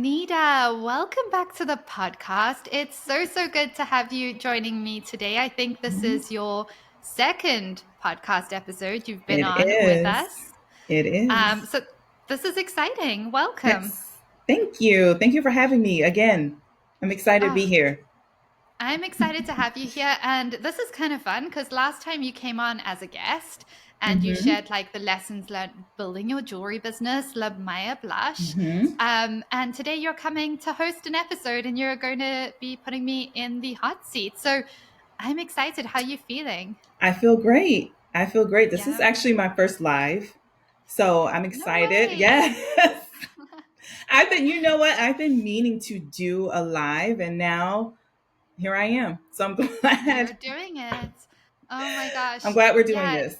Nita, welcome back to the podcast. It's so good to have you joining me today. I think this Mhm. is your second podcast episode you've been It on with is. us. It is. So this is exciting. Welcome. Yes. Thank you. Thank you for having me again. I'm excited to Oh, be here. I'm excited to have you here. And this is kind of fun because last time you came on as a guest and you hmm shared like the lessons learned building your jewelry business, La Maya Blush. hmm And today you're coming to host an episode and you're going to be putting me in the hot seat. So I'm excited. How are you feeling? I feel great. I feel great. This is Yeah. actually my first live. So I'm No excited. way. Yes. You know what? I've been meaning to do a live and now here I am. So I'm You're glad. doing it. Oh my I'm gosh. glad we're doing Yeah. this.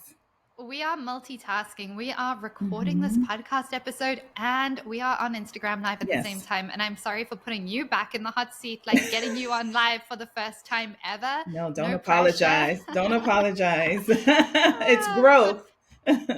We are multitasking. We are recording this hmm podcast episode and we are on Instagram Live at the same Yes. time. And I'm sorry for putting you back in the hot seat, like getting you on live for the first time ever. No, don't No pressure. apologize. Don't apologize. It's But growth.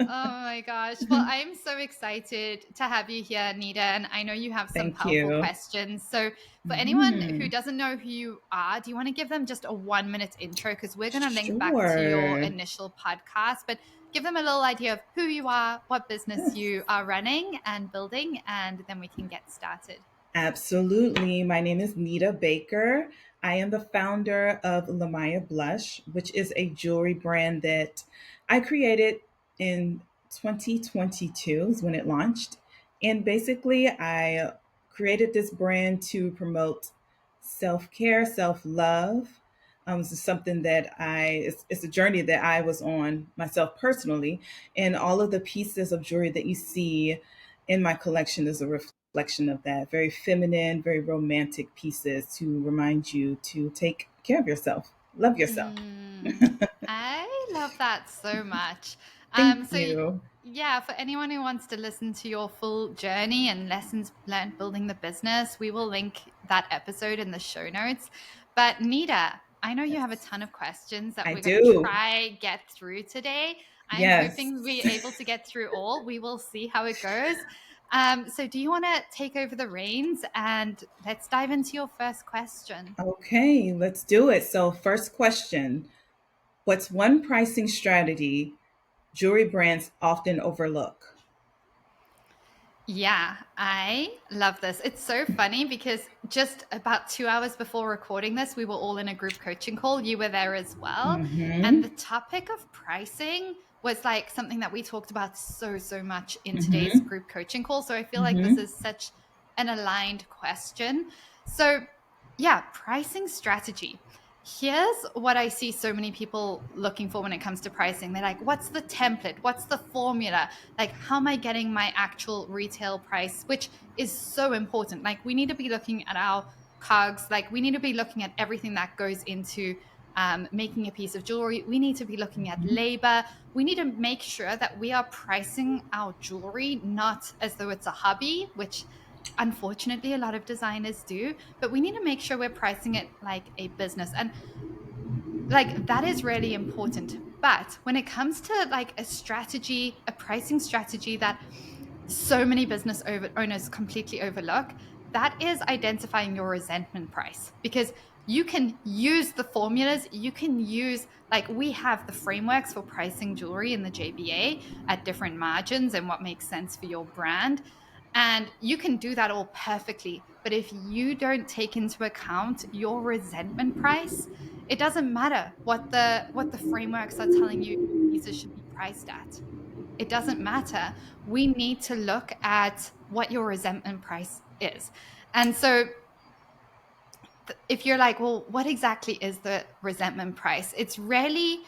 oh my gosh. Well, I'm so excited to have you here, Nita. And I know you have some Thank powerful you. questions. So, for anyone who Mhm. doesn't know who you are, do you want to give them just a 1 minute intro? Because we're going to link back to your Sure. initial podcast, but give them a little idea of who you are, what business Yes, you are running and building, and then we can get started. absolutely. My name is Nita Baker. I am the founder of Lamaya Blush, which is a jewelry brand that I created in 2022 is when it launched. And basically, I created this brand to promote self-care, self-love. This is something that it's a journey that I was on myself personally. And all of the pieces of jewelry that you see in my collection is a reflection of that. Very feminine, very romantic pieces to remind you to take care of yourself, love yourself. Mm, I love that so much. Thank So you. yeah, for anyone who wants to listen to your full journey and lessons learned building the business, we will link that episode in the show notes. But Nita, I know you have a Yes, ton of questions that I we're going to do. try get through today. I'm Yes. hoping we're able to get through all. We will see how it goes. So do you want to take over the reins and let's dive into your first question? Okay, let's do it. So, first question: what's one pricing strategy jewelry brands often overlook? Yeah, I love this. It's so funny because just about 2 hours before recording this, we were all in a group coaching call. You were there as well. And the Mm-hmm. topic of pricing was like something that we talked about so much in today's Mm-hmm. group coaching call. So I feel like this Mm-hmm. is such an aligned question. So, yeah, pricing strategy. Here's what I see so many people looking for when it comes to pricing. They're like, what's the template? What's the formula? Like, how am I getting my actual retail price? Which is so important. Like, we need to be looking at our cogs, like, we need to be looking at everything that goes into making a piece of jewelry. We need to be looking at Mm-hmm. labor. We need to make sure that we are pricing our jewelry not as though it's a hobby, which unfortunately a lot of designers do, but we need to make sure we're pricing it like a business. And like that is really important. But when it comes to like a strategy, a pricing strategy that so many owners completely overlook, that is identifying your resentment price. Because you can use the formulas, you can use, like, we have the frameworks for pricing jewelry in the JBA at different margins and what makes sense for your brand. And you can do that all perfectly. But if you don't take into account your resentment price, it doesn't matter what the frameworks are telling you pieces should be priced at. It doesn't matter. We need to look at what your resentment price is. And so if you're like, well, what exactly is the resentment price? It's really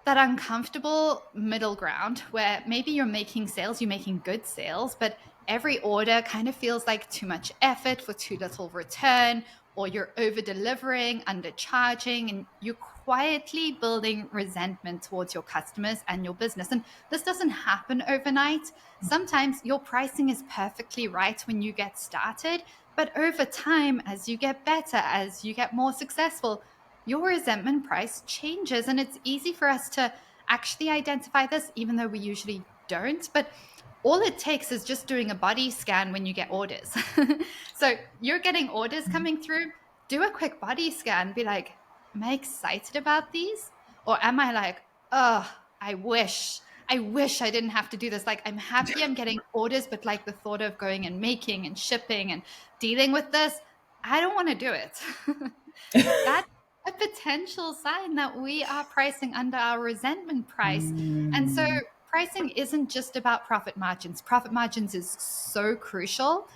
that uncomfortable middle ground where maybe you're making sales, you're making good sales, but every order kind of feels like too much effort for too little return, or you're over delivering, undercharging, and you're quietly building resentment towards your customers and your business. And this doesn't happen overnight. Sometimes your pricing is perfectly right when you get started, but over time, as you get better, as you get more successful, your resentment price changes. And it's easy for us to actually identify this, even though we usually don't. But all it takes is just doing a body scan when you get orders. So you're getting orders coming through, do a quick body scan, be like, am I excited about these? Or am I like, oh, I wish I didn't have to do this. Like, I'm happy I'm getting orders, but like the thought of going and making and shipping and dealing with this, I don't want to do it. That's a potential sign that we are pricing under our resentment price. And so Mm, pricing isn't just about profit margins. Profit margins is so crucial,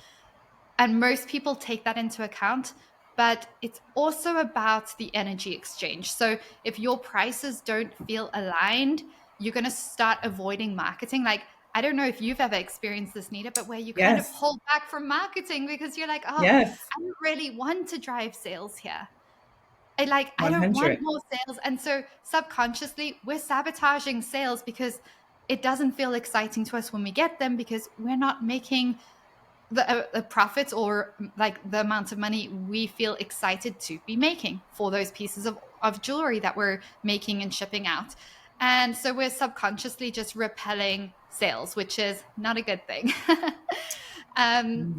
and most people take that into account, but it's also about the energy exchange. So if your prices don't feel aligned, you're going to start avoiding marketing. Like, I don't know if you've ever experienced this, Nita, but where you kind of yes, hold back from marketing because you're like, oh, yes, I don't really want to drive sales here. I don't want 100. more sales. And so subconsciously we're sabotaging sales because it doesn't feel exciting to us when we get them, because we're not making the profits or like the amount of money we feel excited to be making for those pieces of jewelry that we're making and shipping out. And so we're subconsciously just repelling sales, which is not a good thing.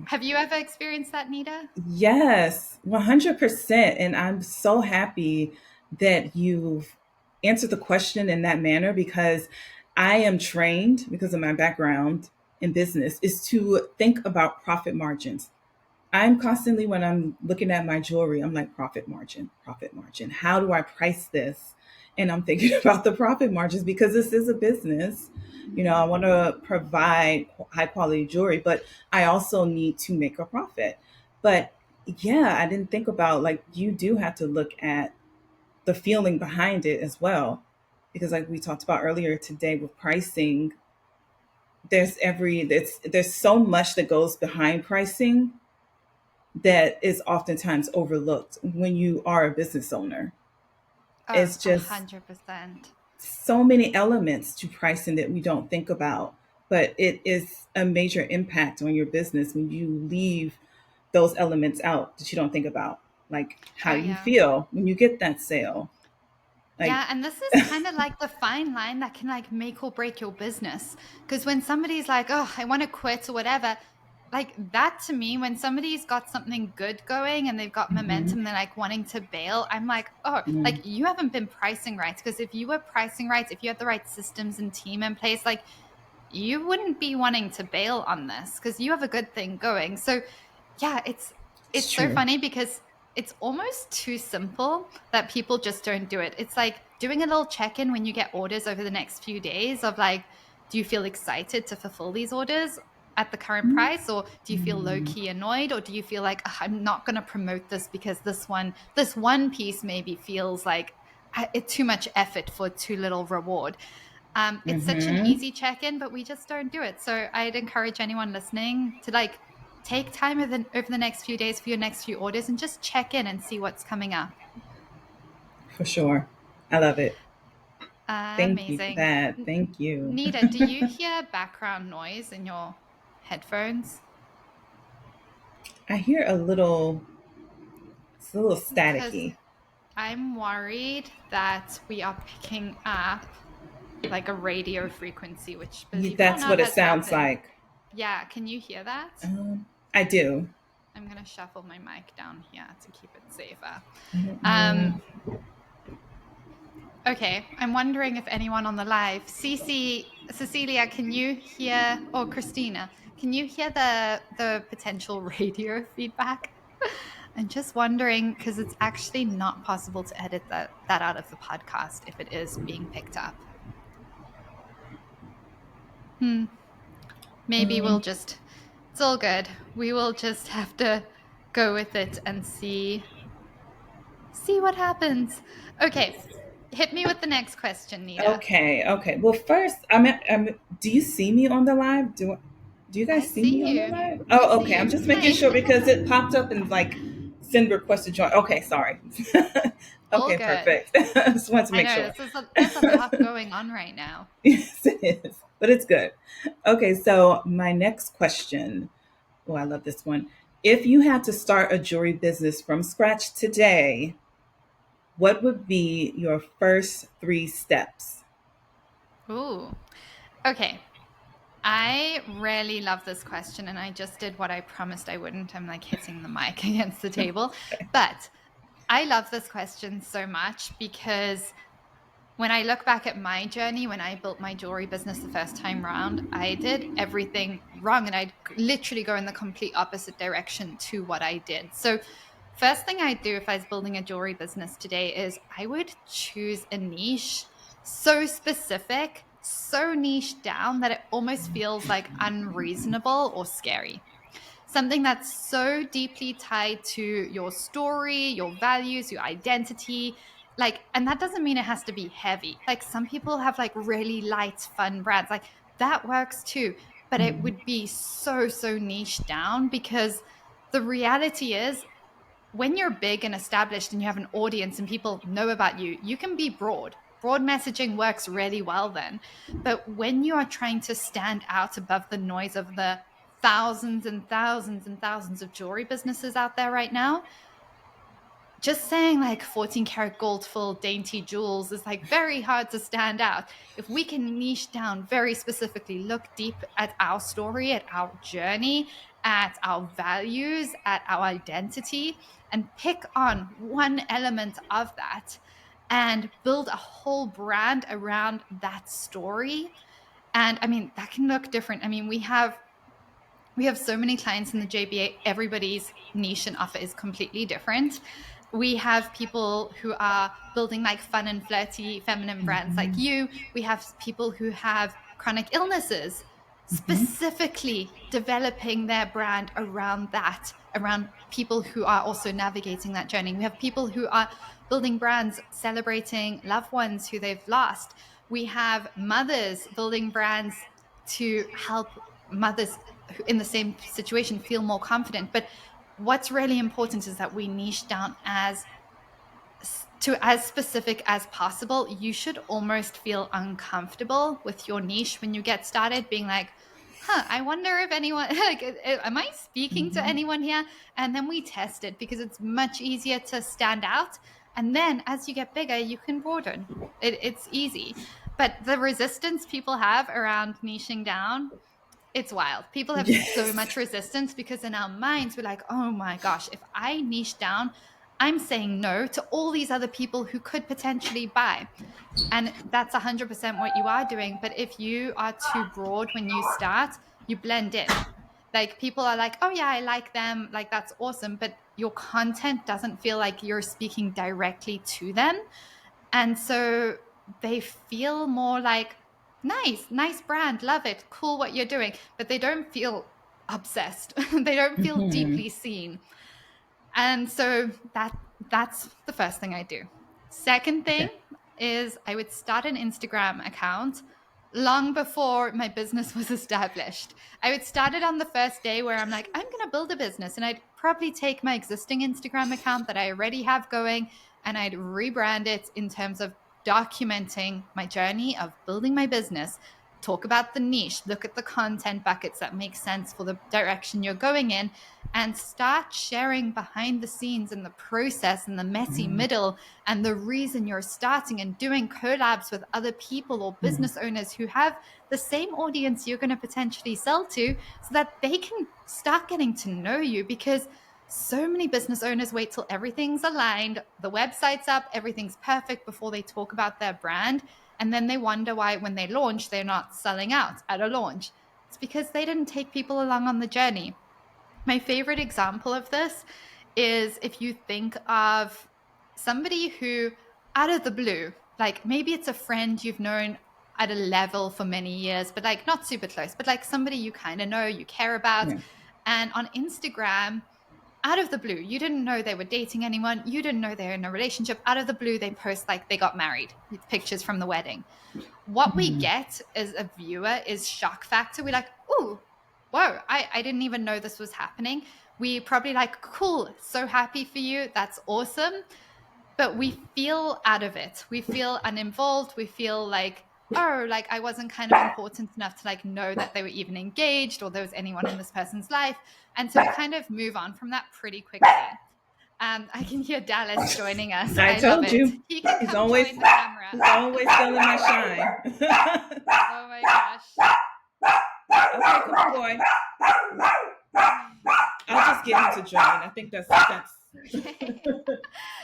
Have you ever experienced that, Nita? Yes, 100%. And I'm so happy that you've answered the question in that manner, because I am trained, because of my background in business, is to think about profit margins. I'm constantly, when I'm looking at my jewelry, I'm like, profit margin, profit margin. How do I price this? And I'm thinking about the profit margins, because this is a business. You know, I want to provide high quality jewelry, but I also need to make a profit. But yeah, I didn't think about, like, you do have to look at the feeling behind it as well. Because like we talked about earlier today with pricing, there's so much that goes behind pricing that is oftentimes overlooked when you are a business owner. Oh, It's a just 100%. so many elements to pricing that we don't think about, but it is a major impact on your business when you leave those elements out that you don't think about, like how Oh you yeah. feel when you get that sale. Like, Yeah, and this is kind of like the fine line that can like make or break your business. Because when somebody's like, "Oh, I want to quit" or whatever, like that to me, when somebody's got something good going and they've got mhm, momentum, they're like wanting to bail. I'm like, "Oh, mm, like you haven't been pricing right." Because if you were pricing right, if you had the right systems and team in place, like you wouldn't be wanting to bail on this because you have a good thing going. So yeah, it's it's so true. funny because it's almost too simple that people just don't do it. It's like doing a little check-in when you get orders over the next few days of like, do you feel excited to fulfill these orders at the current price, or do you feel Mm, low-key annoyed, or do you feel like, "Ugh, I'm not going to promote this because this one piece maybe feels like it's too much effort for too little reward." It's such an mhm, easy check-in, but we just don't do it. So I'd encourage anyone listening to like take time over the next few days for your next few orders and just check in and see what's coming up. for sure. I love it. Thank you for Amazing. that. Thank you. Nita, do you hear background noise in your headphones? I hear it's a little Because staticky. I'm worried that we are picking up like a radio frequency, which, believe it or That's not, what it has sounds happened. like. Yeah, can you hear that? I do. I'm going to shuffle my mic down here to keep it safer. I don't know. Um, okay, I'm wondering if anyone on the live, Cecilia, can you hear, or Christina, can you hear the potential radio feedback? I'm just wondering because it's actually not possible to edit that out of the podcast if it is being picked up. Hmm. Maybe we'll Um, just, it's all good. We will just have to go with it and see what happens. Okay, hit me with the next question, Nita. okay, okay. Well, first, do you see me on the live? Do you I guys see me see on the you. live? We Oh, see okay. I'm you. just making Hi. sure because it popped up and like send request to join. Okay, sorry. All Okay, good. perfect. I just wanted to I make know sure. there's a lot going on right now. Yes, it is, but it's good. Okay, so my next question. Oh, I love this one. If you had to start a jewelry business from scratch today, what would be your first three steps? Ooh. Okay. I really love this question, and I just did what I promised I wouldn't. I'm like hitting the mic against the table. But I love this question so much because when I look back at my journey, when I built my jewelry business the first time round, I did everything wrong and I'd literally go in the complete opposite direction to what I did. So, first thing I'd do if I was building a jewelry business today is I would choose a niche so specific, so niche down that it almost feels like unreasonable or scary. Something that's so deeply tied to your story, your values, your identity. Like, and that doesn't mean it has to be heavy. Like, some people have like really light, fun brands. Like, that works too. But it Mhm. would be so, so niche down because the reality is when you're big and established and you have an audience and people know about you, you can be broad. Broad messaging works really well then. But when you are trying to stand out above the noise of the thousands and thousands and thousands of jewelry businesses out there right now, just saying like 14 karat gold full dainty jewels is like very hard to stand out. If we can niche down very specifically, look deep at our story, at our journey, at our values, at our identity, and pick on one element of that and build a whole brand around that story. And I mean, that can look different. I mean, we have so many clients in the JBA. Everybody's niche and offer is completely different. We have people who are building like fun and flirty feminine brands like Mhm. you. We have people who have chronic illnesses, Mhm. specifically developing their brand around that, around people who are also navigating that journey. We have people who are building brands celebrating loved ones who they've lost. We have mothers building brands to help mothers in the same situation feel more confident. But what's really important is that we niche down as specific as possible. You should almost feel uncomfortable with your niche when you get started, being like, I wonder if anyone like am I speaking to Mhm. anyone here? And then we test it because it's much easier to stand out. And then as you get bigger, you can broaden. It's easy. But the resistance people have around niching down, it's wild. People have so Yes. much resistance because in our minds, we're like, oh my gosh, if I niche down, I'm saying no to all these other people who could potentially buy. And that's 100% what you are doing. But if you are too broad when you start, you blend in. Like people are like, oh yeah, I like them. Like that's awesome. But your content doesn't feel like you're speaking directly to them. And so they feel more like, nice, nice brand, love it, cool what you're doing, but they don't feel obsessed. They don't feel Mhm. deeply seen. And so that's the first thing I do. Second thing Okay. is I would start an Instagram account long before my business was established. I would start it on the first day where I'm like, I'm going to build a business. And I'd probably take my existing Instagram account that I already have going and I'd rebrand it in terms of documenting my journey of building my business. Talk about the niche, look at the content buckets that make sense for the direction you're going in, and start sharing behind the scenes and the process and the messy Mhm. middle and the reason you're starting and doing collabs with other people or Mhm. business owners who have the same audience you're going to potentially sell to so that they can start getting to know you because so many business owners wait till everything's aligned, the website's up, everything's perfect before they talk about their brand. And then they wonder why, when they launch, they're not selling out at a launch. It's because they didn't take people along on the journey. My favorite example of this is if you think of somebody who, out of the blue, like maybe it's a friend you've known at a level for many years, but like not super close, but like somebody you kind of know, you care about. Yeah. And on Instagram, out of the blue, you didn't know they were dating anyone, you didn't know they're in a relationship. Out of the blue, they post like they got married with pictures from the wedding. What we Mhm. get as a viewer is shock factor. We're like, oh, whoa, I didn't even know this was happening. We probably like, cool, so happy for you. That's awesome. But we feel out of it. We feel uninvolved. We feel like, oh, like I wasn't kind of important enough to like know that they were even engaged or there was anyone in this person's life. And so we kind of move on from that pretty quickly. I can hear Dallas joining us. I I love told it. you. He can He's come always join the camera. he's always stealing my shine. Oh my gosh. Okay, come on, boy. I'll just get him to join. I think that's. Okay.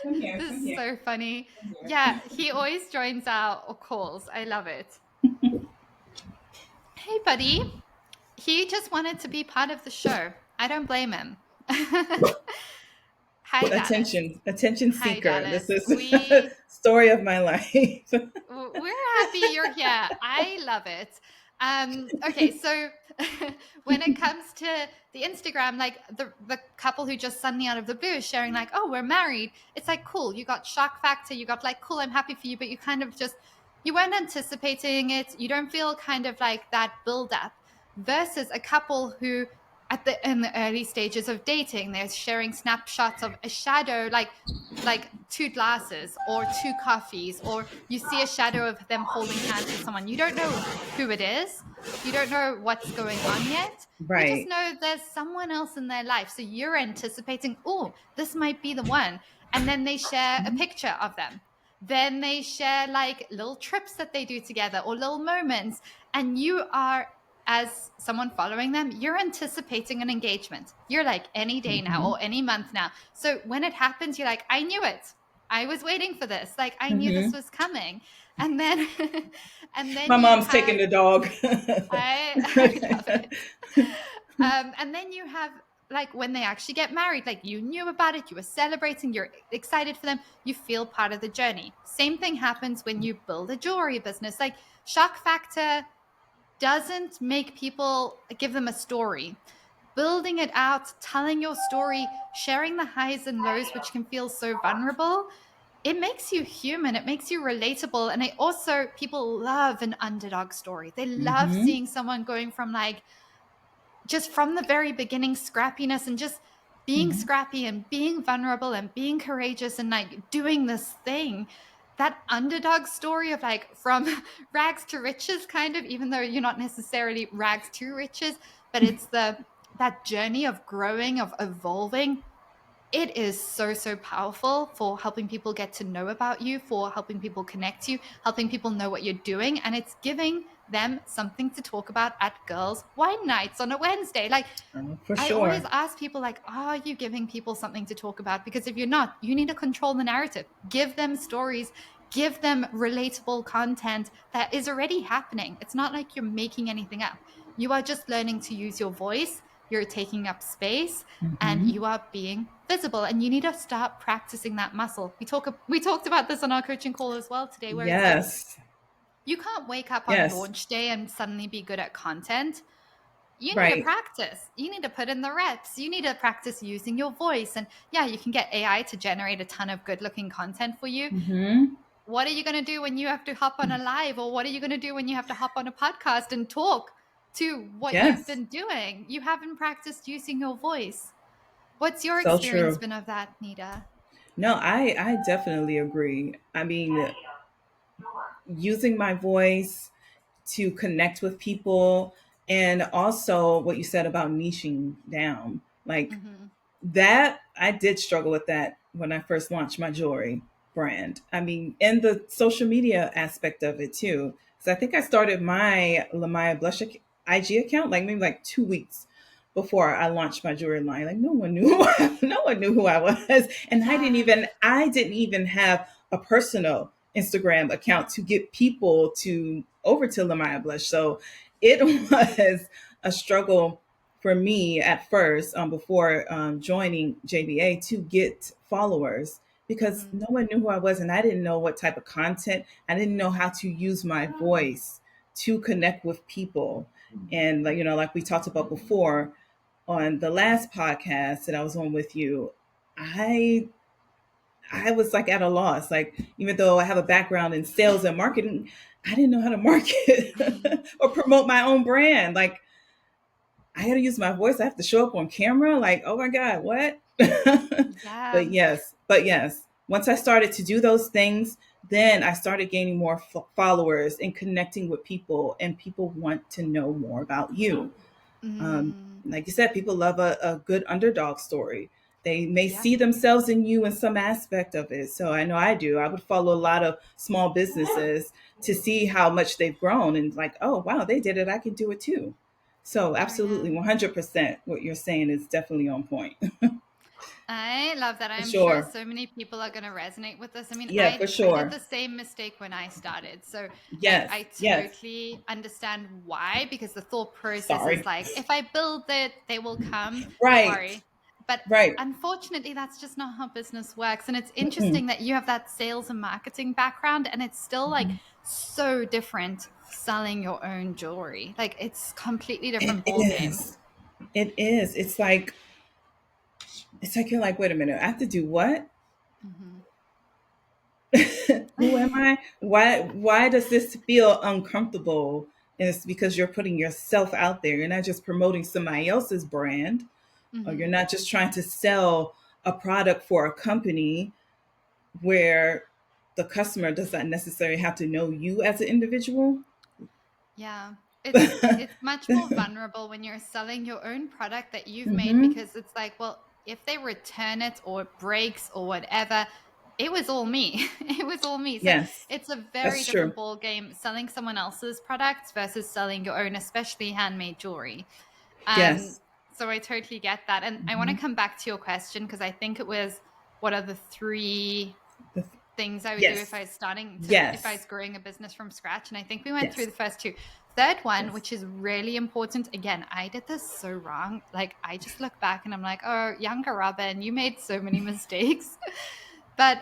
Come here, This come is here, so funny. come here. Yeah, he always joins our calls. I love it. Hey, buddy. He just wanted to be part of the show. I don't blame him. Hi, Dallas. Attention Hi, seeker. This Dallas. is story of my life. We're happy you're here. I love it. Okay, so when it comes to the Instagram, like the couple who just suddenly out of the blue is sharing like, oh, we're married. It's like cool. You got shock factor. You got like cool. I'm happy for you, but you kind of just you weren't anticipating it. You don't feel kind of like that build up versus a couple who at the in the early stages of dating, they're sharing snapshots of a shadow like two glasses or two coffees, or you see a shadow of them holding hands with someone. You don't know who it is. You don't know what's going on yet. You just Right. know there's someone else in their life. So you're anticipating, oh, this might be the one. And then they share a picture of them. Then they share like little trips that they do together or little moments. And you are, as someone following them, you're anticipating an engagement. You're like any day now Mm-hmm. or any month now. So when it happens, you're like, I knew it. I was waiting for this. Like I knew this Mm-hmm. was coming. And then and My then you mom's taking have the dog. I love it. And then you have like when they actually get married, like you knew about it, you were celebrating, you're excited for them, you feel part of the journey. Same thing happens when you build a jewelry business. Like shock factor doesn't make people give them a story. Building it out, telling your story, sharing the highs and lows, which can feel so vulnerable, it makes you human. It makes you relatable. And it also, people love an underdog story. They love Mm-hmm. seeing someone going from like, just from the very beginning, scrappiness and just being Mm-hmm. scrappy and being vulnerable and being courageous and like doing this thing. That underdog story of like from rags to riches, kind of, even though you're not necessarily rags to riches, but it's that journey of growing, of evolving. It is so, so powerful for helping people get to know about you, for helping people connect you, helping people know what you're doing. And it's giving them something to talk about at girls' wine nights on a Wednesday. Like, For I always sure. ask people, like, are you giving people something to talk about? Because if you're not, you need to control the narrative. Give them stories, give them relatable content that is already happening. It's not like you're making anything up. You are just learning to use your voice, you're taking up space, and Mm-hmm. you are being visible. And you need to start practicing that muscle. We talked about this on our coaching call as well today, where it's like Yes. you can't wake up on Yes. launch day and suddenly be good at content. You need to Right. practice. You need to put in the reps. You need to practice using your voice. And yeah, you can get AI to generate a ton of good looking content for you. Mm-hmm. What are you going to do when you have to hop on a live? Or what are you going to do when you have to hop on a podcast and talk to what you've Yes. been doing? You haven't practiced using your voice. What's your So experience true. been of that, Nita? No, I definitely agree. I mean, using my voice to connect with people, and also what you said about niching down. Like Mm-hmm. that, I did struggle with that when I first launched my jewelry brand. I mean, and the social media aspect of it too. So I think I started my Lamaya Blush IG account like maybe like 2 weeks before I launched my jewelry line. Like no one knew, no one knew who I was, and Yeah. I didn't even have a personal Instagram account to get people to over to Lamaya Blush. So it was a struggle for me at first, before joining JBA, to get followers because Mm-hmm. no one knew who I was and I didn't know what type of content. I didn't know how to use my voice to connect with people. And like like we talked about before on the last podcast that I was on with you, I I was like at a loss. Like even though I have a background in sales and marketing, I didn't know how to market or promote my own brand. Like I got to use my voice. I have to show up on camera. Like, oh my God, what? Yeah. But yes. Once I started to do those things, then I started gaining more followers and connecting with people, and people want to know more about you. Mm, Like you said, people love a good underdog story. They may yeah. see themselves in you in some aspect of it. So I know I do. I would follow a lot of small businesses to see how much they've grown and like, oh wow, they did it. I can do it too. So Oh, yeah. absolutely 100% what you're saying is definitely on point. I love that. For I'm sure sure. so many people are going to resonate with this. I mean, Yeah, I for I did sure. the same mistake when I started. So, like, Yes. I Yes. totally understand why, because the thought process is Sorry. like, if I build it, they will come. Don't Right. worry. But Right. unfortunately, that's just not how business works. And it's Mm-mm. interesting that you have that sales and marketing background, and it's still like so different selling your own jewelry. Like, it's completely It different ball game. is. It is. It's like you're like, wait a minute, I have to do what? Hmm. Who am I? Why does this feel uncomfortable? And it's because you're putting yourself out there. You're not just promoting somebody else's brand, or you're Hmm. not just trying to sell a product for a company where the customer does not necessarily have to know you as an individual. Yeah. It's much more vulnerable when you're selling your own product that you've made, Mm-hmm. because it's like, well, if they return it or it breaks or whatever, it was all me. It was all me. So Yes, it's a very that's true. different ball game selling someone else's products versus selling your own, especially handmade jewelry. Um, Yes. so I totally get that. And I want to Hmm. come back to your question, because I think it was, what are the three The, things I would do if yes. I was if I Yes. was growing a business from scratch. And I think we went through Yes. the first two. Third one, Yes. which is really important. Again, I did this so wrong. Like, I just look back and I'm like, oh, younger Robin, you made so many mistakes. But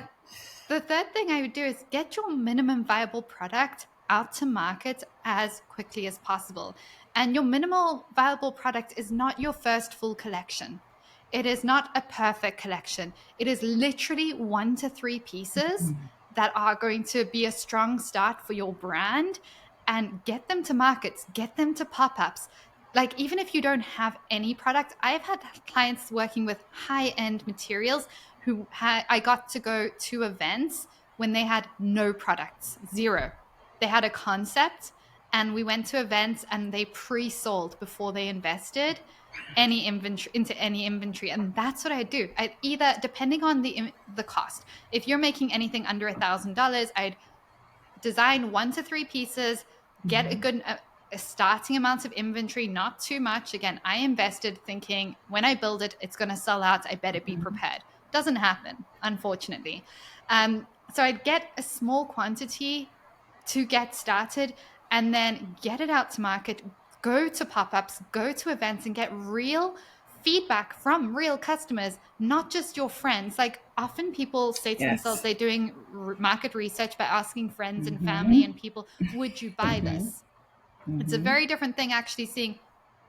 the third thing I would do is get your minimum viable product out to market as quickly as possible. And your minimal viable product is not your first full collection. It is not a perfect collection. It is literally 1 to 3 pieces that are going to be a strong start for your brand, and get them to markets, get them to pop ups. Like, even if you don't have any product, I've had clients working with high end materials I got to go to events when they had no products, zero. They had a concept, and we went to events and they pre-sold before they invested any inventory into any inventory. And that's what I do. I either, depending on the cost, if you're making anything under $1,000, I'd design 1 to 3 pieces, get a Hmm. good a starting amount of inventory, not too much. Again, I invested thinking when I build it, it's going to sell out. I better be prepared. Doesn't happen, unfortunately. So I'd get a small quantity to get started, and then get it out to market, go to pop ups, go to events, and get real feedback from real customers, not just your friends. Like, often people say to themselves, Yes. they're doing market research by asking friends and family Hmm. and people, would you buy Hmm. this? It's a Hmm. very different thing actually seeing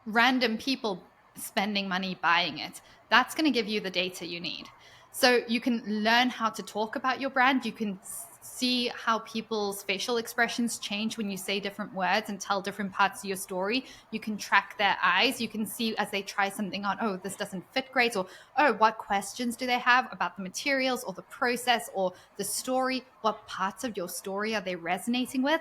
random people spending money buying it. That's going to give you the data you need. So you can learn how to talk about your brand. You can see how people's facial expressions change when you say different words and tell different parts of your story. You can track their eyes. You can see as they try something on, oh, this doesn't fit great, or oh, what questions do they have about the materials or the process or the story? What parts of your story are they resonating with?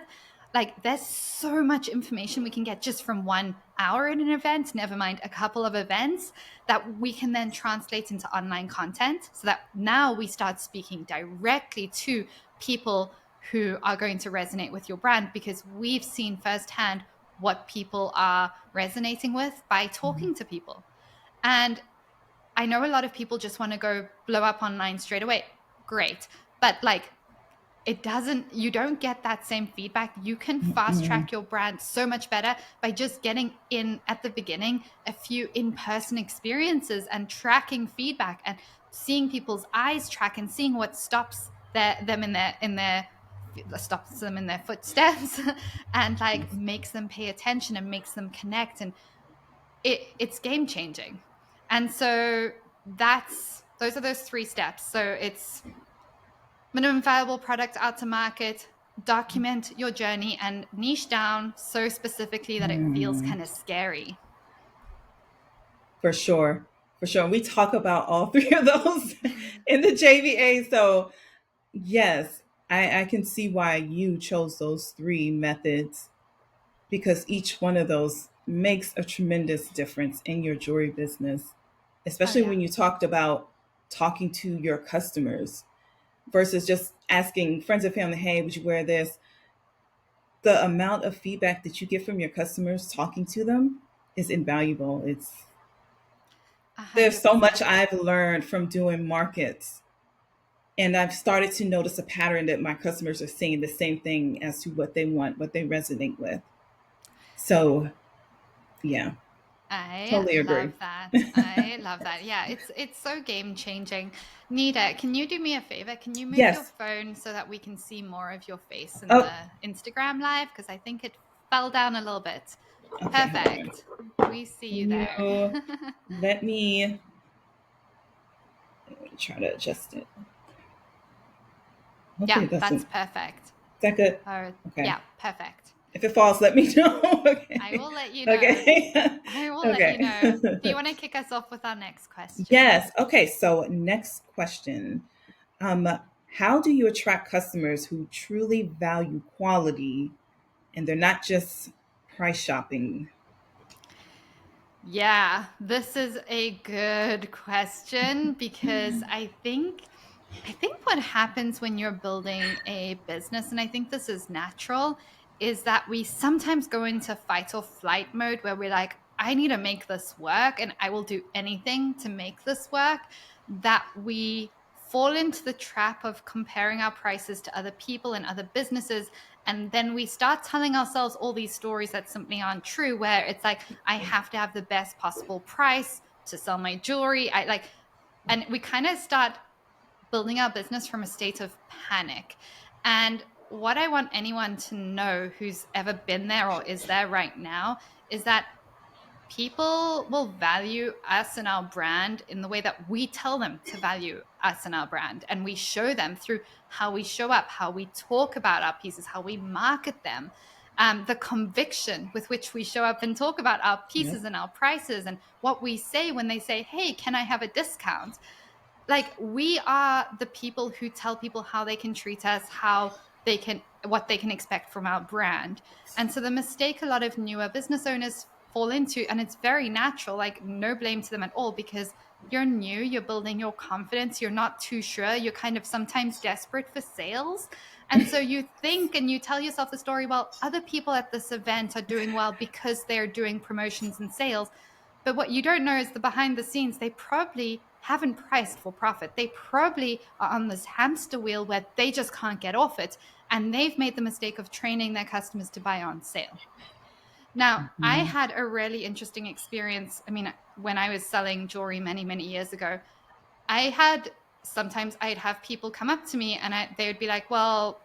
Like, there's so much information we can get just from 1 hour in an event, never mind a couple of events, that we can then translate into online content, so that now we start speaking directly to people who are going to resonate with your brand, because we've seen firsthand what people are resonating with by talking to people. And I know a lot of people just want to go blow up online straight away. Great. But like, it doesn't, you don't get that same feedback. You can fast Hmm. track your brand so much better by just getting in at the beginning a few in-person experiences and tracking feedback and seeing people's eyes track and seeing what stops them in their stops them in their footsteps and like Yes. makes them pay attention and makes them connect. And it's game changing. And so that's those are those 3 steps. So it's minimum viable product out to market, document your journey, and niche down so specifically that it feels Mm. kind of scary. For sure. For sure. We talk about all three of those in the JVA. So, yes, I can see why you chose those three methods, because each one of those makes a tremendous difference in your jewelry business, Oh, especially yeah. when you talked about talking to your customers versus just asking friends and family, hey, would you wear this? The amount of feedback that you get from your customers talking to them is invaluable. It's A there's hundred so much percent. I've learned from doing markets, and I've started to notice a pattern that my customers are saying the same thing as to what they want, what they resonate with. So, yeah, I totally agree. love that. I love that. Yeah, it's so game changing. Nita, can you do me a favor? Can you move your Yes. phone so that we can see more of your face in Oh, the Instagram live? Because I think it fell down a little bit. okay, hold on. Perfect. We see you Can there. you let me try to adjust it. Hopefully Yeah, it that's doesn't. Is perfect. that good? Okay. Yeah, perfect. If it falls, let me know. I Okay. will let you know. Okay. I will let you know. Do you Okay. want to kick us off with our next question? Yes. Okay. So, next question. Um, how do you attract customers who truly value quality and they're not just price shopping? Yeah, this is a good question because I think what happens when you're building a business, and I think this is natural, is that we sometimes go into fight or flight mode where we're like, I need to make this work and I will do anything to make this work. That we fall into the trap of comparing our prices to other people and other businesses. And then we start telling ourselves all these stories that simply aren't true, where it's like, I have to have the best possible price to sell my jewelry. And we kind of start building our business from a state of panic. And what I want anyone to know who's ever been there or is there right now is that people will value us and our brand in the way that we tell them to value us and our brand. And we show them through how we show up, how we talk about our pieces, how we market them, the conviction with which we show up and talk about our Yep. pieces and our prices, and what we say when they say, hey, can I have a discount? Like, we are the people who tell people how they can treat us, how they can, what they can expect from our brand. And so the mistake a lot of newer business owners fall into, and it's very natural, like no blame to them at all, because you're new, you're building your confidence, you're not too sure, you're kind of sometimes desperate for sales. And so you think and you tell yourself the story, well, other people at this event are doing well because they're doing promotions and sales. But what you don't know is the behind the scenes, they probably haven't priced for profit. They probably are on this hamster wheel where they just can't get off it. And they've made the mistake of training their customers to buy on sale. Now, I Mhm. had a really interesting experience. I mean, when I was selling jewelry many, many years ago, I had sometimes I'd have people come up to me and they would be like, well,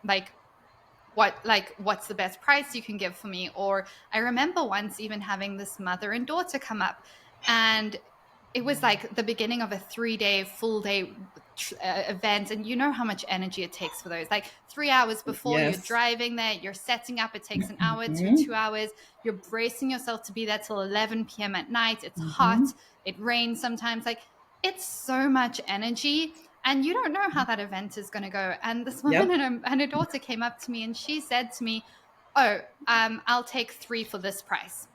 what's the best price you can give for me? Or I remember once even having this mother and daughter come up, and it was like the beginning of a 3 day full day event, and you know how much energy it takes for those, like 3 hours before you're Yes. driving there, you're setting up, it takes an hour to Hmm. 2 hours, you're bracing yourself to be there till 11 p.m. at night, it's hot, Hmm. it rains sometimes, like it's so much energy, and you don't know how that event is going to go. And this woman Yep. and her daughter came up to me and she said to me, oh, I'll take three for this price.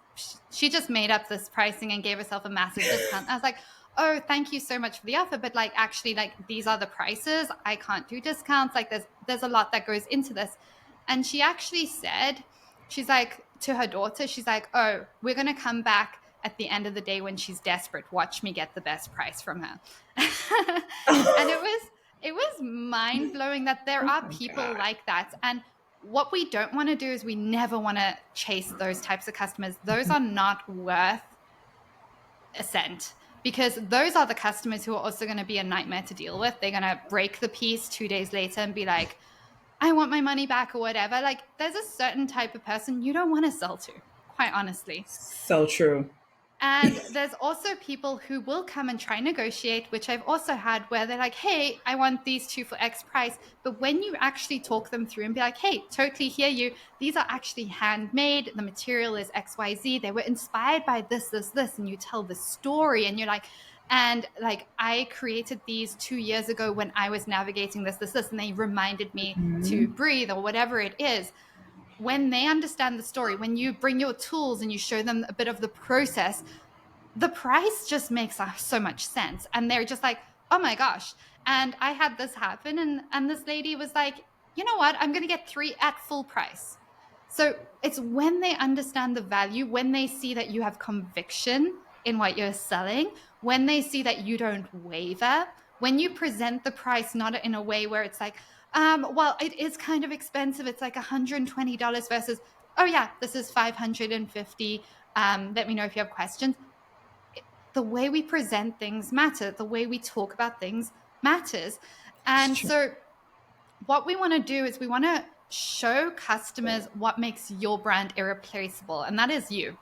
She just made up this pricing and gave herself a massive discount. I was like, oh, thank you so much for the offer, but like actually, like these are the prices, I can't do discounts, like there's a lot that goes into this. And she actually said, she's like, to her daughter, she's like, oh, we're going to come back at the end of the day when she's desperate, watch me get the best price from her. And it was mind blowing that there Oh are my people God. like that. And what we don't want to do is we never want to chase those types of customers. Those are not worth a cent, because those are the customers who are also going to be a nightmare to deal with. They're going to break the piece 2 days later and be like, I want my money back or whatever. Like, there's a certain type of person you don't want to sell to, quite honestly. So true. And there's also people who will come and try and negotiate, which I've also had, where they're like, hey, I want these two for X price. But when you actually talk them through and be like, hey, totally hear you. These are actually handmade. The material is XYZ. They were inspired by this, this, this. And you tell the story and you're like, and like, I created these 2 years ago when I was navigating this, this, this. And they reminded me to Mhm. breathe or whatever it is. When they understand the story, when you bring your tools and you show them a bit of the process, the price just makes so much sense. And they're just like, oh my gosh. And I had this happen, and this lady was like, you know what? I'm going to get three at full price. So it's when they understand the value, when they see that you have conviction in what you're selling, when they see that you don't waver, when you present the price not in a way where it's like, well, it is kind of expensive. It's like $120 versus, oh yeah, this is 550. Let me know if you have questions. The way we present things matter. The way we talk about things matters. It's And true. so what we want to do is we want to show customers what makes your brand irreplaceable, and that is you.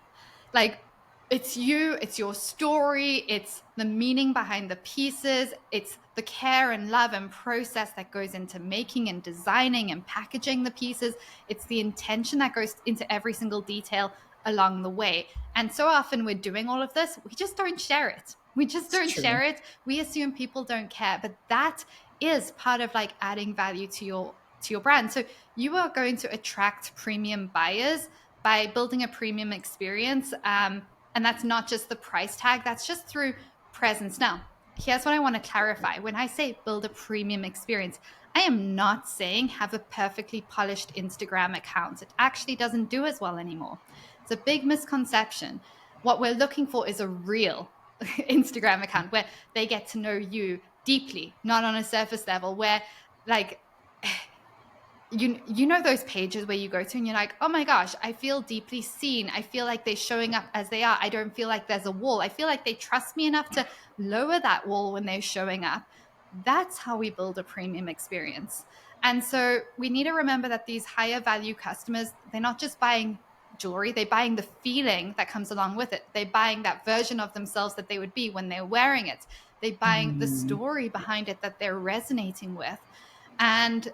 Like, it's you, it's your story, it's the meaning behind the pieces, it's the care and love and process that goes into making and designing and packaging the pieces, it's the intention that goes into every single detail along the way. And so often we're doing all of this, we just don't share it. We just It's don't true. share it. We assume people don't care, but that is part of like adding value to your brand. So you are going to attract premium buyers by building a premium experience. And that's not just the price tag, that's just through presence. Now, here's what I want to clarify. When I say build a premium experience, I am not saying have a perfectly polished Instagram account. It actually doesn't do as well anymore. It's a big misconception. What we're looking for is a real Instagram account where they get to know you deeply, not on a surface level, where like you know those pages where you go to and you're like, oh my gosh, I feel deeply seen, I feel like they're showing up as they are, I don't feel like there's a wall, I feel like they trust me enough to lower that wall when they're showing up. That's how we build a premium experience. And so we need to remember that these higher value customers, they're not just buying jewelry, they're buying the feeling that comes along with it, they're buying that version of themselves that they would be when they're wearing it, they're buying the Mm. story behind it that they're resonating with. And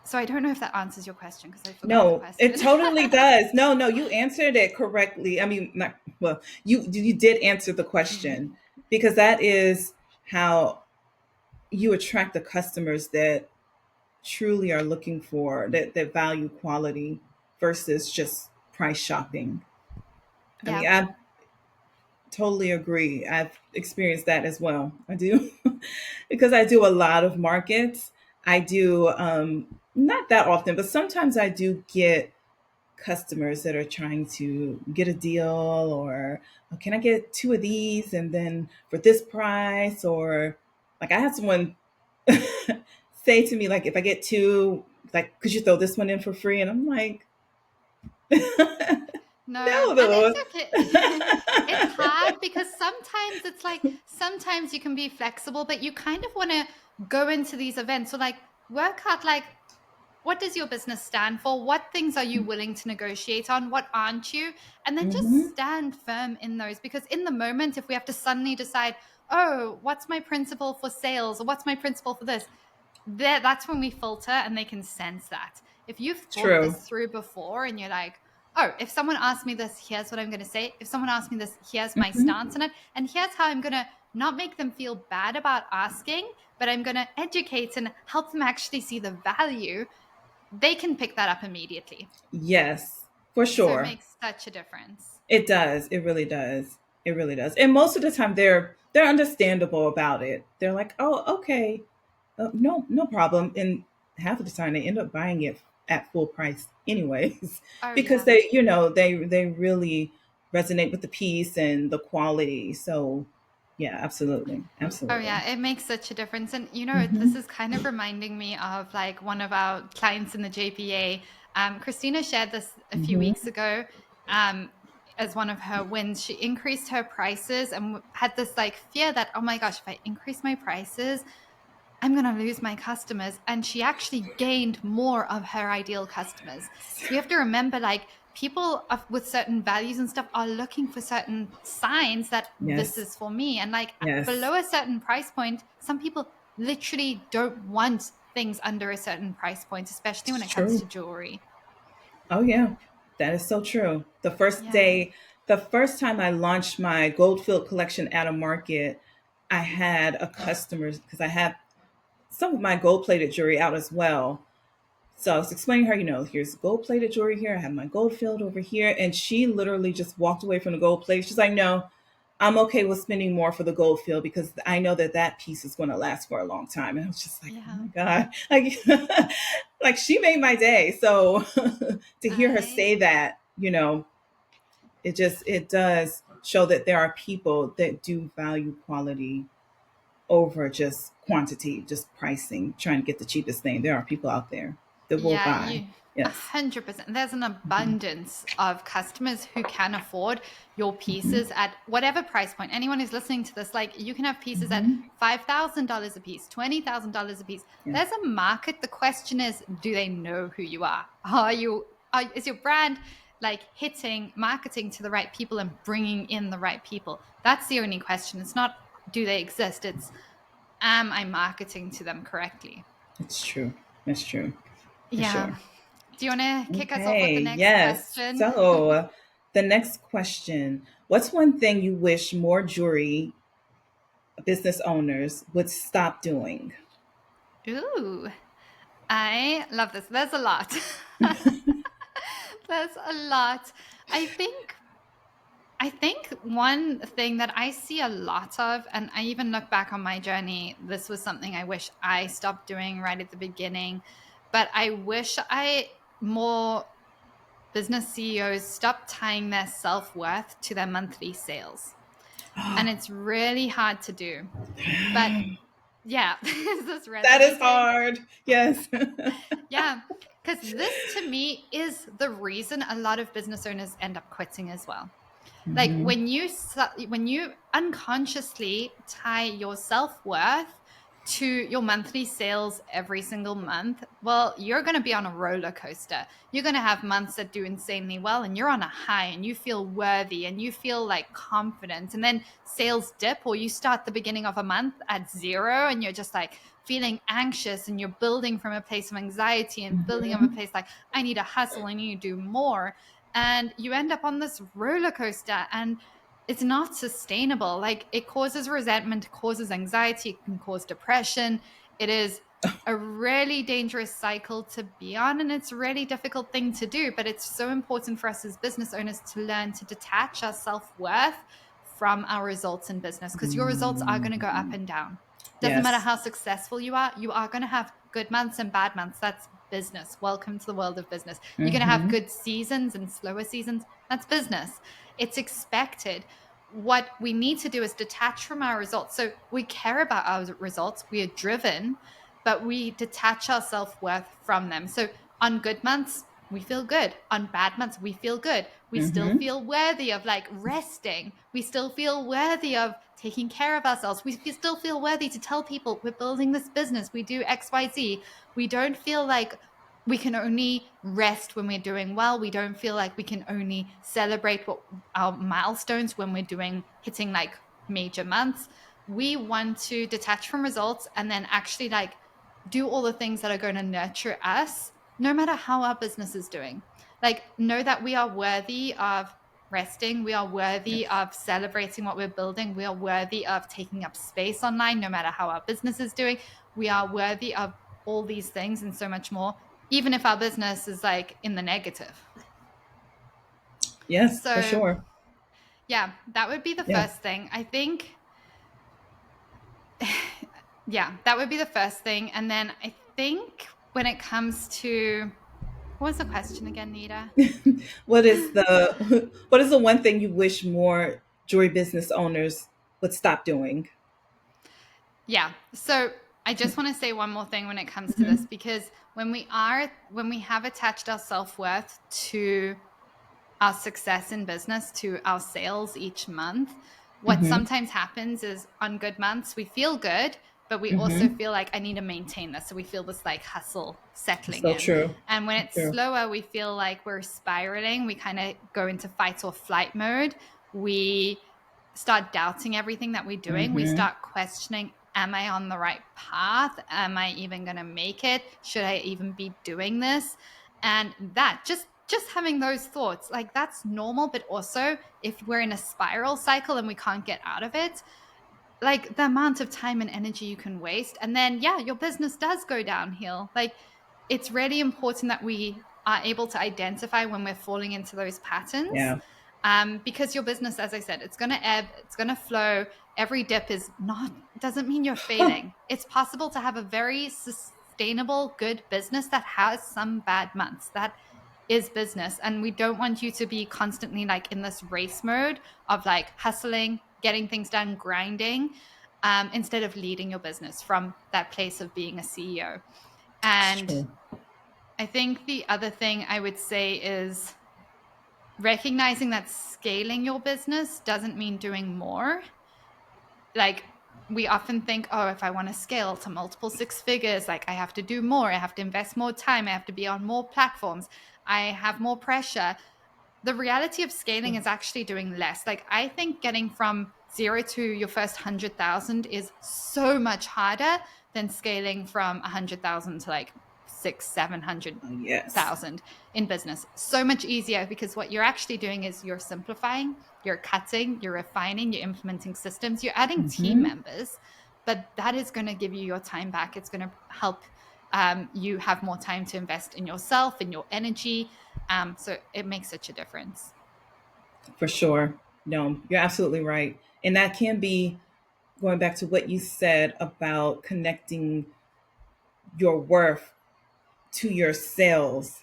so I don't know if that answers your question because I forgot the No, it question. totally does. No, no, you answered it correctly. I mean, not well. You did answer the question because that is how you attract the customers that truly are looking for that value quality versus just price shopping. I mean, Yeah. I totally agree. I've experienced that as well. I do because I do a lot of markets. I do not that often, but sometimes I do get customers that are trying to get a deal or "Oh, can I get two of these and then for this price?" Or like I had someone say to me like if I get two, like could you throw this one in for free? And I'm like, No, no, and it's no. okay. It's hard because sometimes it's like sometimes you can be flexible, but you kind of want to go into these events. So like work out like what does your business stand for? What things are you willing to negotiate on? What aren't you? And then just Hmm. stand firm in those because in the moment, if we have to suddenly decide, oh, what's my principle for sales or what's my principle for this, that's when we filter and they can sense that. If you've thought True. this through before and you're like, oh, if someone asks me this, here's what I'm going to say. If someone asks me this, here's my Hmm. stance on it. And here's how I'm going to not make them feel bad about asking, but I'm going to educate and help them actually see the value. They can pick that up immediately. Yes, for So it sure. makes such a difference. It does. It really does. It really does. And most of the time they're understandable about it. They're like, "Oh, okay. No, no problem." And half of the time they end up buying it at full price anyways Oh, because yeah. they really resonate with the piece and the quality. So, yeah, absolutely. Oh Absolutely. yeah, it makes such a difference. And you know, this Mhm. is kind of reminding me of like one of our clients in the JPA. Christina shared this a few weeks Mhm. ago. As one of her wins, she increased her prices and had this like fear that, oh my gosh, if I increase my prices, I'm going to lose my customers. And she actually gained more of her ideal customers. So we have to remember like people with certain values and stuff are looking for certain signs that this Yes. is for me. And like Yes. below a certain price point, some people literally don't want things under a certain price point, especially when It's it comes true. to jewelry. Oh yeah, that is so true. Yeah. The first time I launched my Goldfield collection at a market, I had a customer because I had some of my gold plated jewelry out as well. So I was explaining to her, here's gold plated jewelry here. I have my Goldfield over here, and she literally just walked away from the gold plate. She's like, "No, I'm okay with spending more for the gold field because I know that that piece is going to last for a long time. And I was just like, oh Yeah. my God, like, like she made my day. So to hear her I say that, it does show that there are people that do value quality over just quantity, just pricing, trying to get the cheapest thing. There are people out there that will Yeah, buy. you Yes. 100%. There's an Hmm. abundance of customers who can afford your pieces at whatever price point. Anyone who's listening to this, like you can have pieces at Hmm. $5,000 a piece, $20,000 a piece. Yes. There's a market. The question is, do they know who you are? Is your brand like hitting marketing to the right people and bringing in the right people? That's the only question. It's not do they exist? It's am I marketing to them correctly? It's true. It's true. For Yeah. sure. Do you want to kick us off with the Okay, next yes. question? So the next question: what's one thing you wish more jewelry business owners would stop doing? Ooh, I love this. There's a lot. There's a lot. I think I think one thing that I see a lot of, and I even look back on my journey, this was something I wish I stopped doing right at the beginning, but I wish I more business CEOs stopped tying their self-worth to their monthly sales. And it's really hard to do. But yeah, is this That is resonating? hard. Yes. Yeah, because this to me is the reason a lot of business owners end up quitting as well. Like Hmm. when you unconsciously tie your self-worth to your monthly sales every single month, well, you're going to be on a roller coaster. You're going to have months that do insanely well and you're on a high and you feel worthy and you feel like confident. And then sales dip or you start the beginning of a month at zero and you're just like feeling anxious and you're building from a place of anxiety and building from a Hmm. place like I need to hustle, I need to do more, and you end up on this roller coaster and it's not sustainable. Like it causes resentment, it causes anxiety, it can cause depression. It is a really dangerous cycle to be on and it's a really difficult thing to do, but it's so important for us as business owners to learn to detach our self-worth from our results in business because your results are going to go up and down. Doesn't matter Yes. how successful you are going to have good months and bad months. That's business. Welcome to the world of business. You're going to have Hmm. good seasons and slower seasons. That's business. It's expected. What we need to do is detach from our results. So we care about our results, we are driven, but we detach our self worth from them. So on good months, we feel good. On bad months, we feel good. We still Hmm. feel worthy of like resting. We still feel worthy of taking care of ourselves. We still feel worthy to tell people we're building this business. We do XYZ. We don't feel like we can only rest when we're doing well. We don't feel like we can only celebrate what our milestones when we're doing hitting like major months. We want to detach from results and then actually like do all the things that are going to nurture us no matter how our business is doing. Like know that we are worthy of resting, we are worthy Yes. of celebrating what we're building, we are worthy of taking up space online no matter how our business is doing. We are worthy of all these things and so much more, even if our business is like in the negative. Yes, for So, sure. yeah, that would be the Yeah. first thing. I think, yeah, that would be the first thing. And then I think when it comes to, what was the question again, Nita? What is the one thing you wish more jewelry business owners would stop doing? Yeah. So I just want to say one more thing when it comes to this, Hmm. because when we have attached our self worth to our success in business, to our sales each month, what Hmm. sometimes happens is on good months, we feel good, but we also Hmm. feel like I need to maintain this. So we feel this like hustle settling So in. true. And when So it's true. slower, we feel like we're spiraling. We kind of go into fight or flight mode. We start doubting everything that we're doing. We Hmm. start questioning, am I on the right path? Am I even going to make it? Should I even be doing this? And that just having those thoughts, like that's normal, but also if we're in a spiral cycle and we can't get out of it, like the amount of time and energy you can waste, and then yeah, your business does go downhill. Like it's really important that we are able to identify when we're falling into those patterns Yeah. because your business, as I said, it's going to ebb, it's going to flow. Every dip is not, doesn't mean you're failing. It's possible to have a very sustainable, good business that has some bad months. That is business. And we don't want you to be constantly like in this race mode of like hustling, getting things done, grinding, instead of leading your business from that place of being a CEO. It's And true. I think the other thing I would say is recognizing that scaling your business doesn't mean doing more. Like, we often think, oh, if I want to scale to multiple six figures, like I have to do more, I have to invest more time, I have to be on more platforms, I have more pressure. The reality of scaling is actually doing less. Like, I think getting from zero to your first 100,000 is so much harder than scaling from 100,000 to like six, 700 Yes. thousand in business. So much easier because what you're actually doing is you're simplifying, you're cutting, you're refining, you're implementing systems, you're adding team Hmm. members, but that is going to give you your time back. It's going to help you have more time to invest in yourself, in your energy. So it makes such a difference. For sure. No, you're absolutely right. And that can be going back to what you said about connecting your worth to your sales.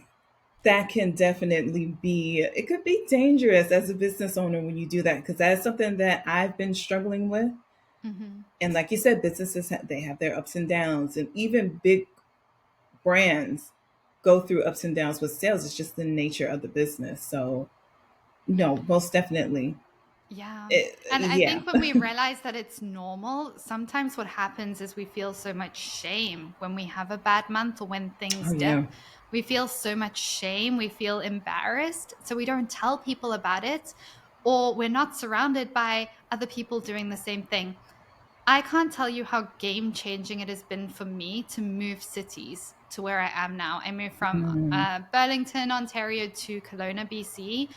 That can definitely be, it could be dangerous as a business owner when you do that, because that is something that I've been struggling with. Mm-hmm. And like you said, businesses, they have their ups and downs, and even big brands go through ups and downs with sales. It's just the nature of the business. So, no, most definitely. Yeah. It, And I yeah. think when we realize that it's normal, sometimes what happens is we feel so much shame when we have a bad month or when Oh, things dip. yeah. We feel so much shame. We feel embarrassed. So we don't tell people about it, or we're not surrounded by other people doing the same thing. I can't tell you how game changing it has been for me to move cities to where I am now. I moved from Mm-hmm. Burlington, Ontario to Kelowna, BC.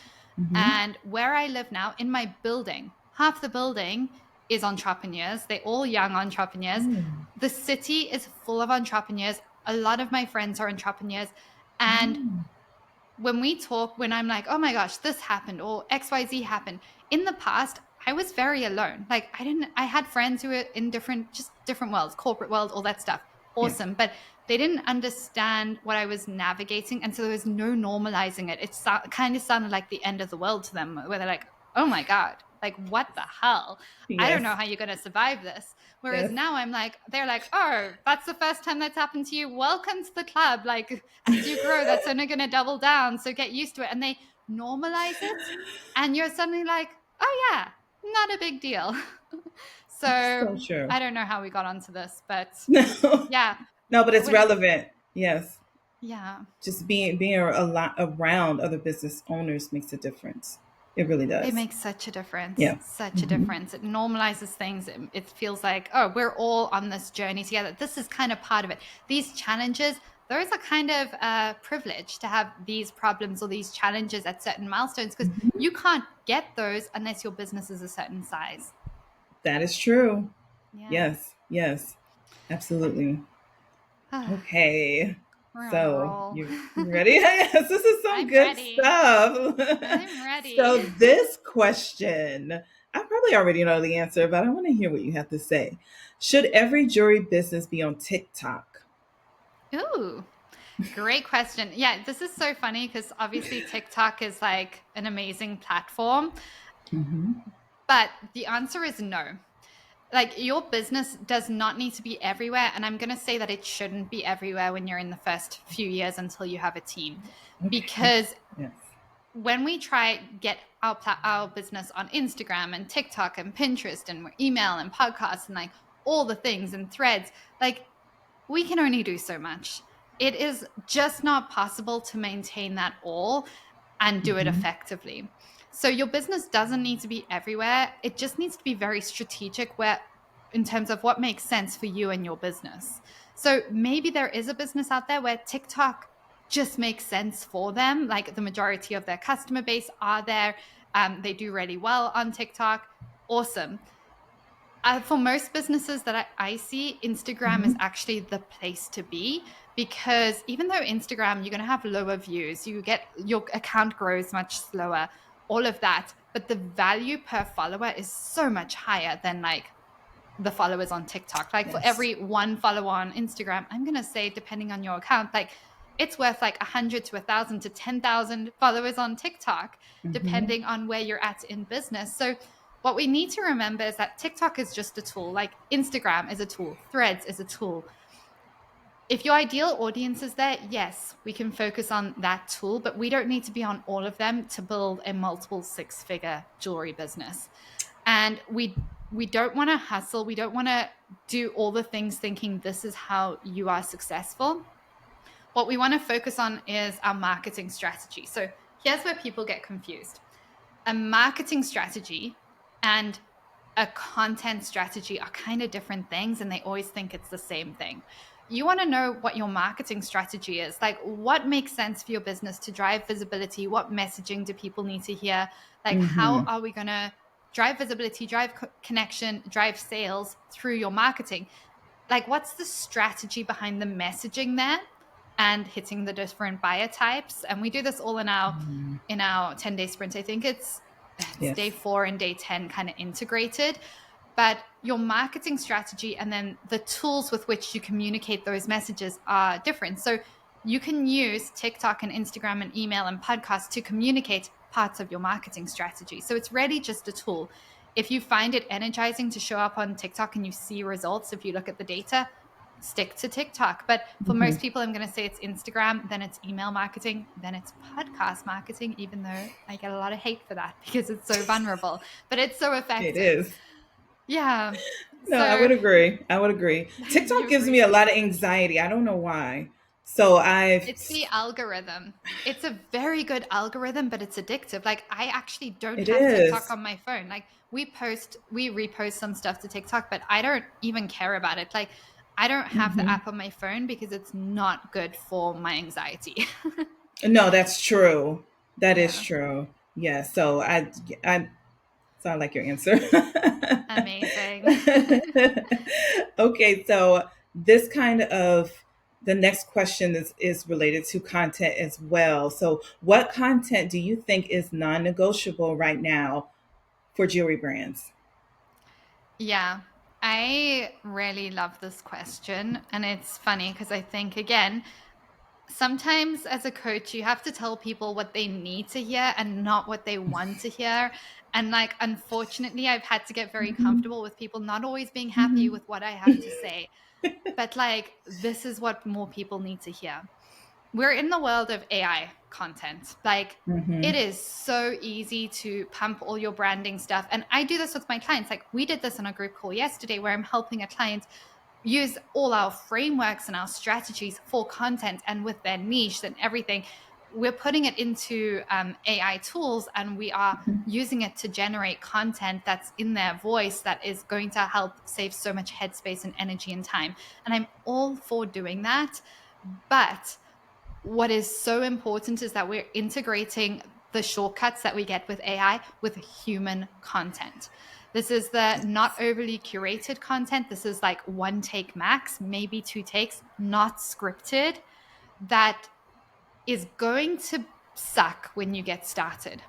Mm-hmm. And where I live now, in my building, half the building is entrepreneurs. They're all young entrepreneurs. Oh, The city is full of entrepreneurs. A lot of my friends are entrepreneurs. And oh, when we talk, when I'm like, oh my gosh, this happened or XYZ happened, in the past, I was very alone. Like, I had friends who were in different, just different worlds, corporate world, all that stuff. yeah. Awesome. But they didn't understand what I was navigating. And so there was no normalizing it. It kind of sounded like the end of the world to them, where they're like, oh my God, like, what the hell? I don't know Yes. how you're going to survive this. Whereas Yes. now I'm like, they're like, oh, that's the first time that's happened to you. Welcome to the club. Like, as you grow, that's only going to double down. So get used to it. And they normalize it. And you're suddenly like, oh, yeah, not a big deal. So So true. I don't know how we got onto this, but No, yeah, no, but it's when, relevant. Yes. yeah, Just being a lot around other business owners makes a difference. It really it does. makes such a difference. Yeah. Such a Hmm. difference. It normalizes things. It feels like, oh, we're all on this journey together. This is kind of part of it. These challenges, those are kind of a privilege to have these problems or these challenges at certain milestones because Hmm. you can't get those unless your business is a certain size. That is true. Yeah. Yes. Yes. Absolutely. We're Okay. on a So roll. you ready? Yes, this is some I'm good ready. stuff. I'm ready. So this question, I probably already know the answer, but I want to hear what you have to say. Should every jewelry business be on TikTok? Ooh, great question. Yeah, this is so funny because obviously TikTok is like an amazing platform, Hmm. but the answer is no. Like, your business does not need to be everywhere. And I'm going to say that it shouldn't be everywhere when you're in the first few years until you have a team. Okay. Because Yes. when we try get our business on Instagram and TikTok and Pinterest and email and podcasts and like all the things and threads, like, we can only do so much. It is just not possible to maintain that all and do it Hmm. effectively. So your business doesn't need to be everywhere. It just needs to be very strategic where in terms of what makes sense for you and your business. So maybe there is a business out there where TikTok just makes sense for them. Like, the majority of their customer base are there. They do really well on TikTok. Awesome. For most businesses that I see, Instagram is Hmm. actually the place to be because even though Instagram, you're going to have lower views, your account grows much slower. all of that, but the value per follower is so much higher than like the followers on TikTok. Like for Yes. every one follower on Instagram, I'm going to say, depending on your account, like it's worth like 100 to 1,000 to 10,000 followers on TikTok, Mm-hmm. depending on where you're at in business. So what we need to remember is that TikTok is just a tool, like Instagram is a tool, Threads is a tool. If your ideal audience is there, yes, we can focus on that tool, but we don't need to be on all of them to build a multiple six-figure jewelry business. And we don't want to hustle. We don't want to do all the things thinking this is how you are successful. What we want to focus on is our marketing strategy. So here's where people get confused. A marketing strategy and a content strategy are kind of different things, and they always think it's the same thing. You want to know what your marketing strategy is, like what makes sense for your business to drive visibility, what messaging do people need to hear, like how Mm-hmm. are we going to drive visibility, drive connection, drive sales through your marketing. Like what's the strategy behind the messaging there and hitting the different buyer types. And we do this all in our 10-day sprint. I think it's day Yes. 4 and day 10 kind of integrated. But your marketing strategy and then the tools with which you communicate those messages are different. So you can use TikTok and Instagram and email and podcasts to communicate parts of your marketing strategy. So it's really just a tool. If you find it energizing to show up on TikTok and you see results, if you look at the data, stick to TikTok. But for Mm-hmm. most people, I'm going to say it's Instagram, then it's email marketing, then it's podcast marketing, even though I get a lot of hate for that because it's so vulnerable, but it's so It effective. is. Yeah. No, I So would agree. I would agree. TikTok you gives me agree? a lot of anxiety. I don't know why. So I've. It's the algorithm. It's a very good algorithm, but it's addictive. Like I actually don't It have TikTok is. on my phone. Like we repost some stuff to TikTok, but I don't even care about it. Like I don't have the Mm-hmm. app on my phone because it's not good for my anxiety. No, that's true. That is Yeah. true. Yeah. So I. So I like your answer. Amazing. Okay, so this kind of the next question is related to content as well. So what content do you think is non-negotiable right now for jewelry brands? Yeah. I really love this question. And it's funny because I think, again, sometimes as a coach, you have to tell people what they need to hear and not what they want to hear. And like, unfortunately, I've had to get very Mhm, comfortable with people not always being happy mhm, with what I have to say. But like, this is what more people need to hear. We're in the world of AI content. Like, it mhm, is so easy to pump all your branding stuff. And I do this with my clients. Like, we did this on a group call yesterday where I'm helping a client use all our frameworks and our strategies for content and with their niche and everything. We're putting it into AI tools and we are using it to generate content that's in their voice that is going to help save so much headspace and energy and time. And I'm all for doing that. But what is so important is that we're integrating the shortcuts that we get with AI with human content. This is the not overly curated content. This is like one take max, maybe two takes, not scripted, that is going to suck when you get started.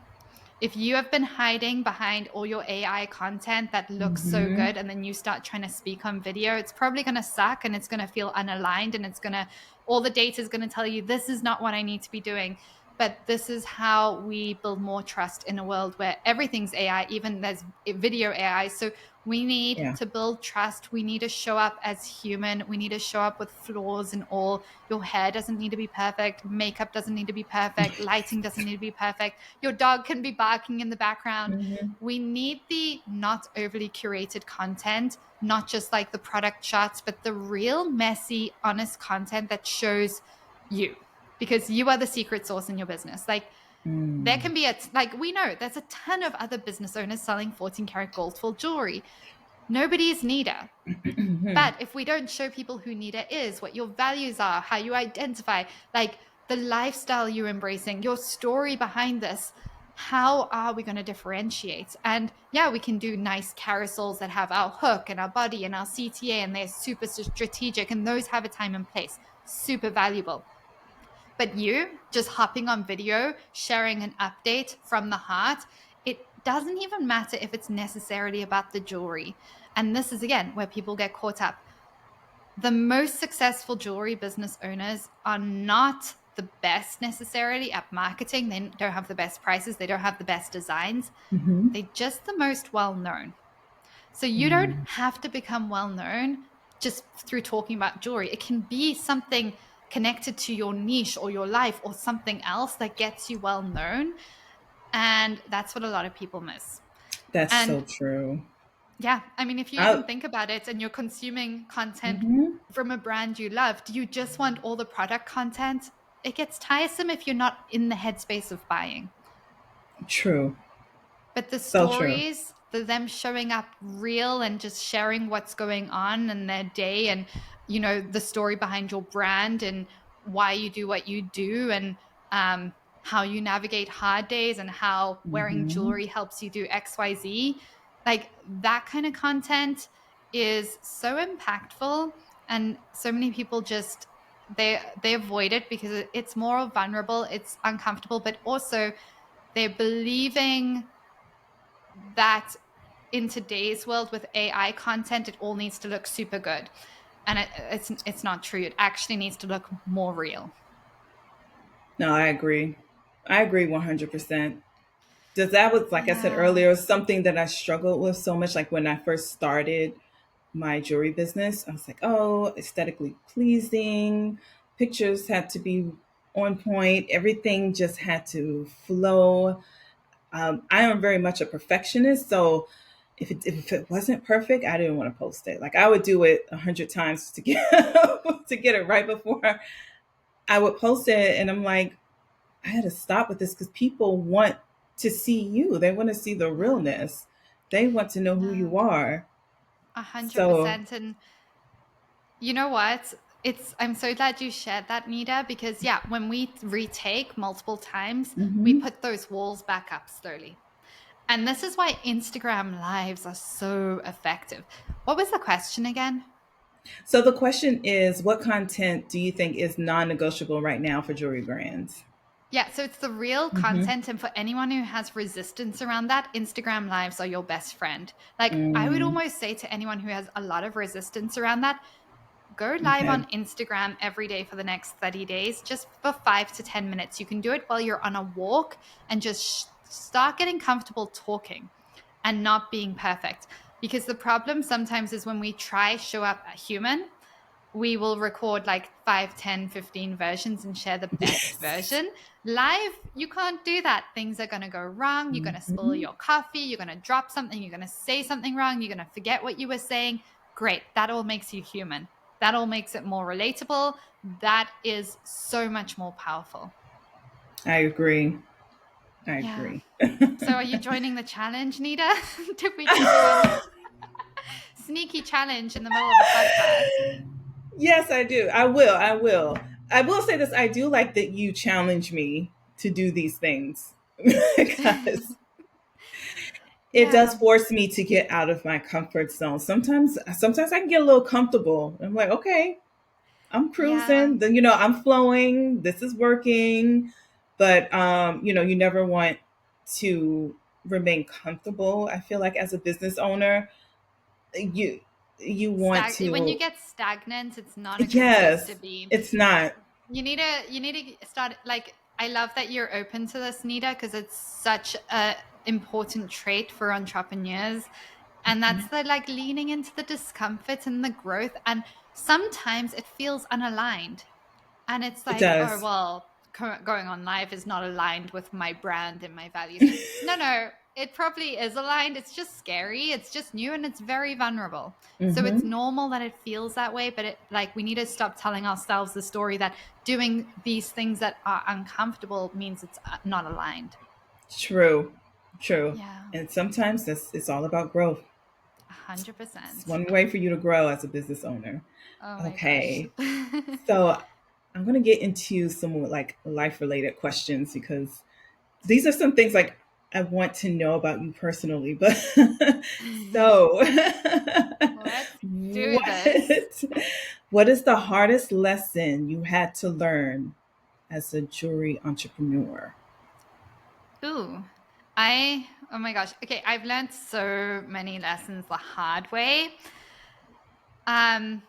If you have been hiding behind all your AI content that looks so mhm. good and then you start trying to speak on video, it's probably going to suck and it's going to feel unaligned and all the data is going to tell you this is not what I need to be doing. But this is how we build more trust in a world where everything's AI, even there's video AI. So we need Yeah. to build trust. We need to show up as human. We need to show up with flaws and all. Your hair doesn't need to be perfect. Makeup doesn't need to be perfect. Lighting doesn't need to be perfect. Your dog can be barking in the background. Mhm. We need the not overly curated content, not just like the product shots, but the real messy, honest content that shows you, because you are the secret sauce in your business. Like there Mm. can be like we know there's a ton of other business owners selling 14 karat gold full jewelry. Nobody is Nita. Mhm. But if we don't show people who Nita is, what your values are, how you identify, like the lifestyle you're embracing, your story behind this, how are we going to differentiate? And yeah, we can do nice carousels that have our hook and our body and our CTA, and they're super strategic, and those have a time and place, super valuable. But you just hopping on video, sharing an update from the heart, it doesn't even matter if it's necessarily about the jewelry. And this is again where people get caught up. The most successful jewelry business owners are not the best necessarily at marketing. They don't have the best prices, they don't have the best designs. Mm-hmm. They're just the most well known. So you don't have to become well known just through talking about jewelry. It can be something connected to your niche or your life or something else that gets you well known. And that's what a lot of people miss. That's so And true. yeah, I mean, if you even I, think about it and you're consuming content mhm. from a brand you love, do you just want all the product content? It gets tiresome if you're not in the headspace of buying. True. But the So true. stories, them showing up real and just sharing what's going on in their day and, the story behind your brand and why you do what you do and how you navigate hard days and how wearing Hmm. jewelry helps you do XYZ. Like that kind of content is so impactful. And so many people just, they avoid it because it's more vulnerable, it's uncomfortable, but also they're believing that in today's world with AI content, it all needs to look super good, and it's not true. It actually needs to look more real. No, I agree. I agree 100%. Does that was like I said Yeah. earlier, was something that I struggled with so much. Like when I first started my jewelry business, I was like, oh, aesthetically pleasing, pictures had to be on point, everything just had to flow. I am very much a perfectionist, so if it wasn't perfect, I didn't want to post it. Like I would do it 100 times to get to get it right before I would post it, and I'm like, I had to stop with this because people want to see you. They want to see the Yeah. realness. They want to know who No. you are. a hundred So, percent. And you know what? I'm so glad you shared that, Nita, because yeah, when we retake multiple times, we mhm. put those walls back up slowly. And this is why Instagram lives are so effective. What was the question again? So the question is, what content do you think is non-negotiable right now for jewelry brands? Yeah, so it's the real Hmm. content. And for anyone who has resistance around that, Instagram lives are your best friend. Like, I would Mm, almost say to anyone who has a lot of resistance around that, go live okay. on Instagram every day for the next 30 days, just for 5 to 10 minutes. You can do it while you're on a walk and just start getting comfortable talking and not being perfect. Because the problem sometimes is when we try show up a human, we will record like 5, 10, 15 versions and share the best Yes. version. Live, you can't do that. Things are going to go wrong. You're going to spill Hmm. your coffee. You're going to drop something. You're going to say something wrong. You're going to forget what you were saying. Great. That all makes you human. That all makes it more relatable. That is so much more powerful. I agree. I Yeah. agree. So are you joining the challenge, Nita? Did we just do a sneaky challenge in the middle of a podcast? Yes, I do. I will. I will. I will say this. I do like that you challenge me to do these things because it does Yeah. force me to get out of my comfort zone. Sometimes I can get a little comfortable. I'm like, okay, I'm Yeah. cruising. Then I'm flowing. This is working. But you never want to remain comfortable. I feel like as a business owner, you you want When you to. get stagnant, it's not a good place to Yes, be. it's not. You need to start, like, I love that you're open to this, Nita, because it's such a important trait for entrepreneurs. And that's the, like, leaning into the discomfort and the growth. And sometimes it feels unaligned. And it's It like, oh, does. well, going on live is not aligned with my brand and my values. No, no, it probably is aligned. It's just scary. It's just new and it's very vulnerable. So it's Hmm. normal that it feels that way, but like, we need to stop telling ourselves the story that doing these things that are uncomfortable means it's not aligned. True, true. Yeah, And sometimes it's all about growth. It's 100%. one way for you to grow as a business owner. Oh my gosh. Okay, so I'm gonna get into some more like life related questions because these are some things like I want to know about you personally. But so, Let's do what this. what is the hardest lesson you had to learn as a jewelry entrepreneur? Ooh, oh my gosh. Okay, I've learned so many lessons the hard way. Um,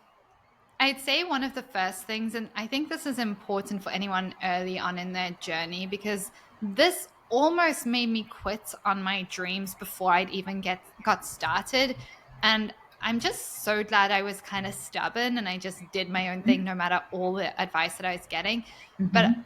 I'd say one of the first things, and I think this is important for anyone early on in their journey, because this almost made me quit on my dreams before I'd even get got started. And I'm just so glad I was kind of stubborn and I just did my own thing no matter all the advice that I was getting. But Mm-hmm.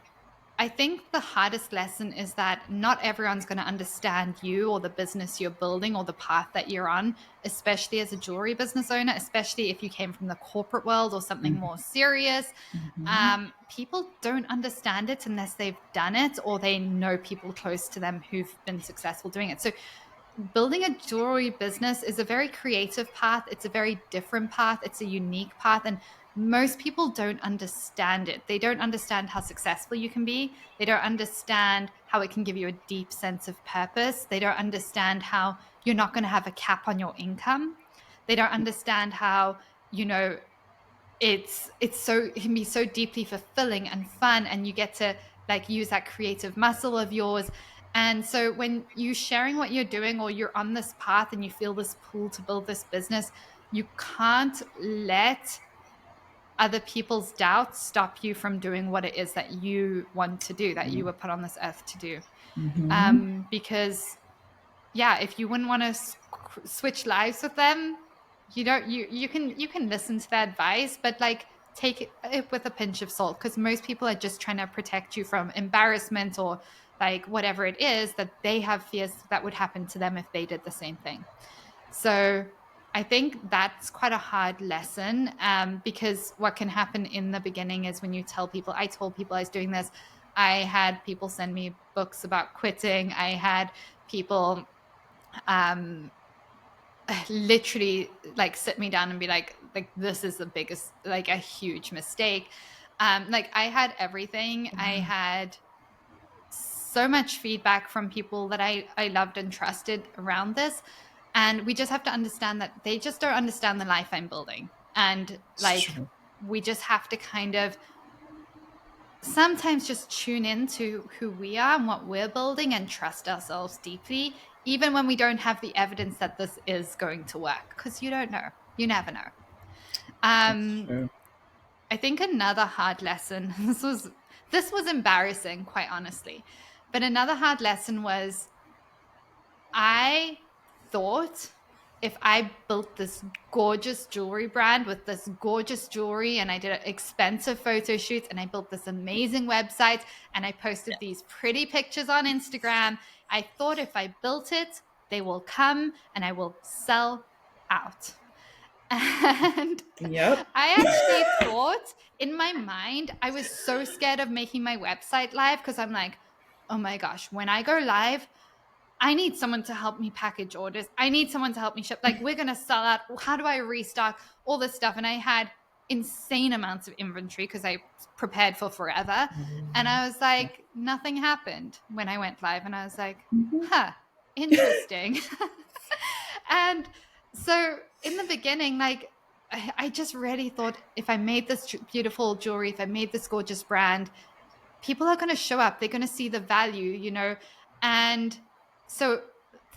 I think the hardest lesson is that not everyone's going to understand you or the business you're building or the path that you're on, especially as a jewelry business owner, especially if you came from the corporate world or something more serious. Mm-hmm. People don't understand it unless they've done it or they know people close to them who've been successful doing it. So building a jewelry business is a very creative path. It's a very different path. It's a unique path. And most people don't understand it. They don't understand how successful you can be. They don't understand how it can give you a deep sense of purpose. They don't understand how you're not going to have a cap on your income. They don't understand how, you know, it can be so deeply fulfilling and fun, and you get to like use that creative muscle of yours. And so when you sharing what you're doing or you're on this path and you feel this pull to build this business, you can't let other people's doubts stop you from doing what it is that you want to do, that you were put on this earth to do. Mm-hmm. Because yeah, if you wouldn't want to switch lives with them, you don't you can listen to their advice, but like take it with a pinch of salt, because most people are just trying to protect you from embarrassment or like whatever it is that they have fears that would happen to them if they did the same thing. So I think that's quite a hard lesson, because what can happen in the beginning is when you tell people, I told people I was doing this, I had people send me books about quitting. I had people um literally like sit me down and be like this is the biggest, like a huge mistake. Like I had everything. I had so much feedback from people that I loved and trusted around this, and we just have to understand that they just don't understand the life I'm building. And It's like true. we just have to kind of sometimes just tune into who we are and what we're building and trust ourselves deeply, even when we don't have the evidence that this is going to work, because you don't know. You never know. It's Um, true. I think another hard lesson, this was embarrassing, quite honestly. But another hard lesson was I thought if I built this gorgeous jewelry brand with this gorgeous jewelry and I did expensive photo shoots and I built this amazing website and I posted these pretty pictures on Instagram, I thought if I built it, they will come and I will sell out. And Yep. I actually thought in my mind, I was so scared of making my website live because I'm like, oh my gosh, when I go live, I need someone to help me package orders. I need someone to help me ship. Like, we're going to sell out. How do I restock all this stuff? And I had insane amounts of inventory because I prepared for forever. And I was like, nothing happened when I went live. And I was like, Mhm. huh, interesting. And so in the beginning, like, I just really thought if I made this beautiful jewelry, if I made this gorgeous brand, people are going to show up. They're going to see the value, you know? And so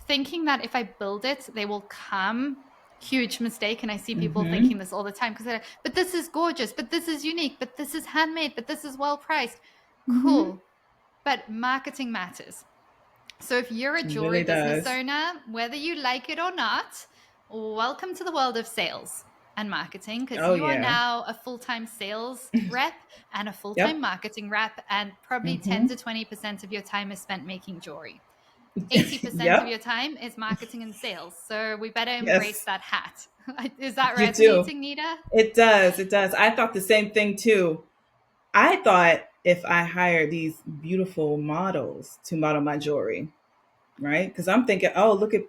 thinking that if I build it, they will come, huge mistake. And I see people thinking Mhm. this all the time because they're like, but this is gorgeous, but this is unique, but this is handmade, but this is well priced. Mhm. Cool. But marketing matters. So if you're a It jewelry really business does. owner, whether you like it or not, welcome to the world of sales and marketing, because Oh you are yeah. now a full-time sales rep and a full-time Yep. marketing rep, and probably 10 Mhm. to 20% of your time is spent making jewelry. 80% of Yep. your time is marketing and sales. So we better embrace Yes, that hat. Is that you do. resonating, Nita? It does. It does. I thought the same thing too. I thought if I hired these beautiful models to model my jewelry, right? Because I'm thinking, oh, look at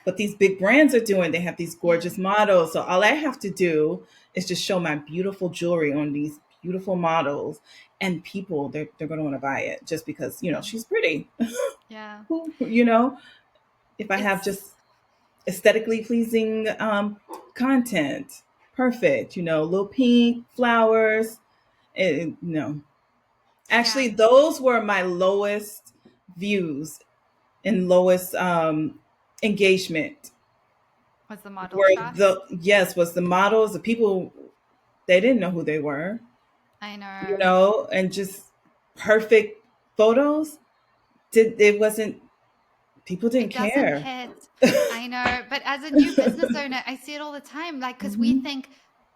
what these big brands are doing. They have these Yeah. gorgeous models. So all I have to do is just show my beautiful jewelry on these beautiful models, and people they're going to want to buy it just because Yeah. she's pretty. Yeah. you know, if I have It's just aesthetically pleasing content, perfect. Little pink flowers. No, Actually, Yeah. those were my lowest views and lowest engagement. Was the model Were shots? the yes was the models, the people, they didn't know who they were, I you know. know, and just perfect photos. Did it wasn't people didn't It doesn't care. hit. I know. But as a new business owner, I see it all the time. Like, because we Hmm. think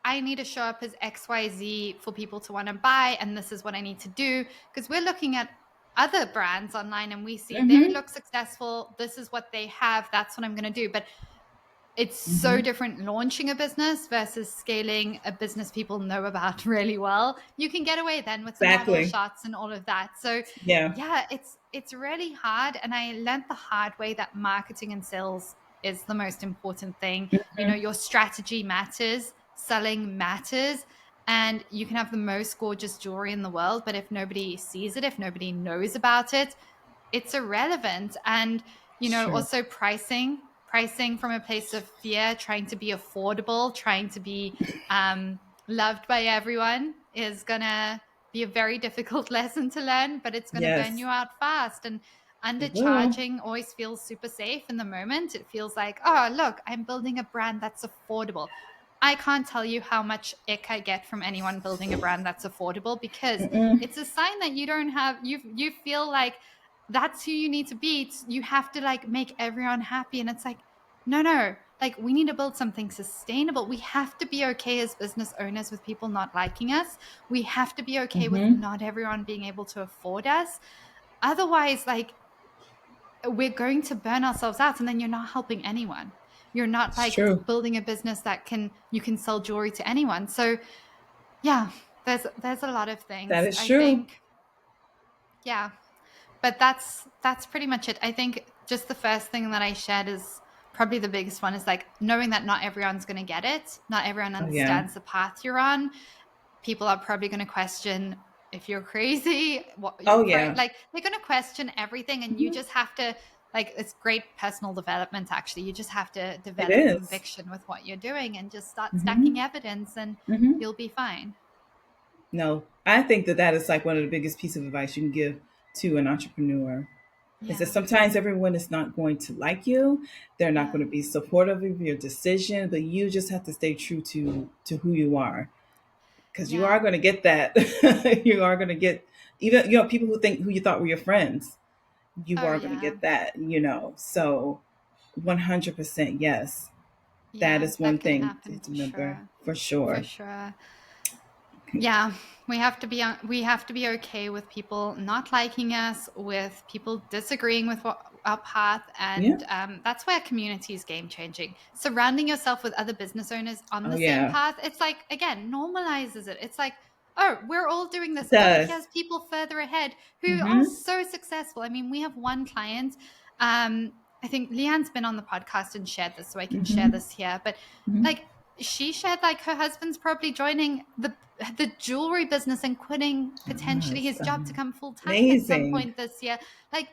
I need to show up as XYZ for people to want to buy, and this is what I need to do. Because we're looking at other brands online and we see they Hmm. look successful. This is what they have. That's what I'm going to do. But it's so Hmm. different launching a business versus scaling a business people know about really well. You can get away then with the model Exactly. shots and all of that. So Yeah. yeah, it's really hard, and I learned the hard way that marketing and sales is the most important thing. You know, Hmm. your strategy matters, selling matters, and you can have the most gorgeous jewelry in the world, but if nobody sees it, if nobody knows about it, it's irrelevant. And It's true. also pricing from a place of fear, trying to be affordable, trying to be loved by everyone is gonna be a very difficult lesson to learn, but it's gonna burn Yes, you out fast. And it will. undercharging always feels super safe in the moment. It feels like, oh, look, I'm building a brand that's affordable. I can't tell you how much ick I get from anyone building a brand that's affordable, because Mm-mm. it's a sign that you don't have you feel like that's who you need to be. You have to like make everyone happy. And it's like, no, like we need to build something sustainable. We have to be okay as business owners with people not liking us. We have to be okay with Mm-hmm. not everyone being able to afford us. Otherwise, like we're going to burn ourselves out, and then you're not helping anyone. You're not It's like true. building a business that can you can sell jewelry to anyone. So yeah, there's a lot of That things. is I true. think, yeah, but that's pretty much it. I think just the first thing that I shared is probably the biggest one, is like knowing that not everyone's going to get it. Not everyone Oh yeah. understands the path you're on. People are probably going to question if you're crazy, what Oh you're yeah. like they're going to question everything, and you Hmm. just have to, like, it's great personal development actually. You just have to It develop is. conviction with what you're doing and just start stacking Mm-hmm. evidence, and Mm-hmm. you'll be fine. No, I think that that is like one of the biggest pieces of advice you can give to an entrepreneur is that Yeah. sometimes everyone is not going to like you. They're not Yeah. going to be supportive of your decision, but you just have to stay true to who you are, because you Yeah. are going to get that. You are going to get even, you know, people who think who you thought were your friends. You Oh are going to yeah. get that, you know. So 100% yes. That Yeah, is one that can thing happen to for remember sure. for For sure. sure. Yeah, we have to be okay with people not liking us, with people disagreeing with what our path, Yeah. and that's where community is game changing. Surrounding yourself with other business owners on Oh the same yeah. path, it's like, again, normalizes it. It's like, oh, we're all doing It this. Oh, does. here's people further ahead who are Mhm. so successful. I mean, we have one client. I think Leanne's been on the podcast and shared this, so I can share Mhm. this here. But Mhm. like, she shared like her husband's probably joining the jewelry business and quitting potentially Yes. his job to come full time at some Amazing. point this year. Like,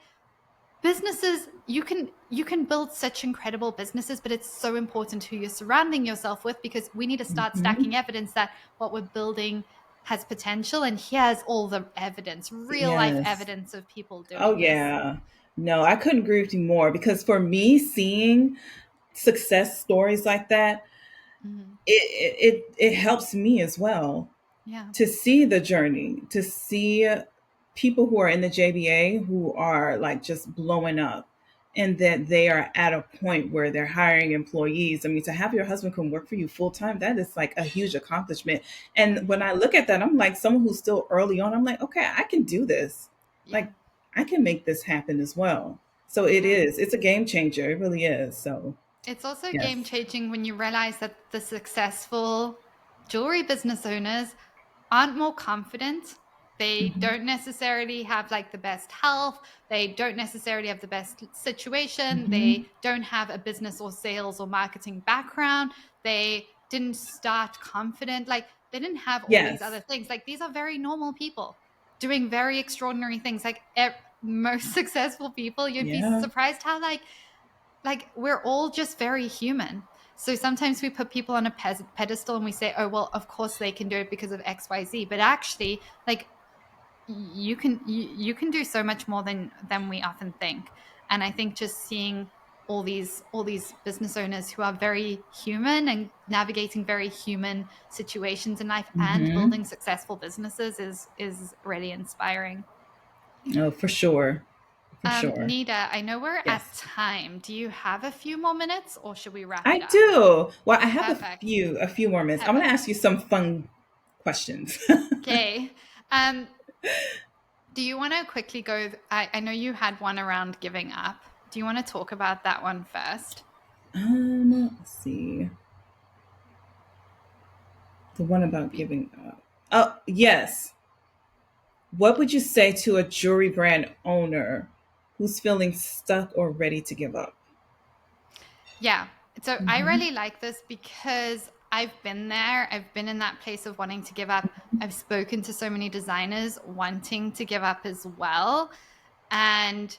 businesses, you can build such incredible businesses, but it's so important who you're surrounding yourself with, because we need to start Mhm. stacking evidence that what we're building has potential. And here's all the evidence, real life Yes. evidence of people Oh doing this. yeah. No, I couldn't agree with you more, because for me, seeing success stories like that, Mhm. it helps me as well Yeah. to see the journey, to see people who are in the JBA who are like just blowing up, and that they are at a point where they're hiring employees. I mean, to have your husband come work for you full time, that is like a huge accomplishment. Oh And when yeah. I look at that, I'm like someone who's still early on, I'm like, okay, I can do this. Yeah. Like, I can make this happen as well. So it Yeah. is, it's a game changer. It really is. So, It's also yes. game changing when you realize that the successful jewelry business owners aren't more confident. They Hmm. don't necessarily have like the best health. They don't necessarily have the best situation. Hmm. They don't have a business or sales or marketing background. They didn't start confident. Like, they didn't have all these other Yes. things. Like, these are very normal people doing very extraordinary things. Like, most successful people, you'd be Yeah. surprised how we're all just very human. So sometimes we put people on a pedestal and we say, oh, well, of course they can do it because of XYZ. But actually, like, you can do so much more than we often think. And I think just seeing all these business owners who are very human and navigating very human situations in life and Hmm. building successful businesses is really inspiring. Oh, for sure. For sure. Nita, I know we're at Yes. time. Do you have a few more minutes or should we wrap I it up? do. Well, I have Perfect. a few more minutes. I want to Perfect. ask you some fun questions. Okay. Um, do you want to quickly go? I know you had one around giving up. Do you want to talk about that one first? Let's see. The one about giving up. Oh, yes. What would you say to a jewelry brand owner who's feeling stuck or ready to give up? Yeah. So I Hmm. really like this because I've been there. I've been in that place of wanting to give up. I've spoken to so many designers wanting to give up as well. And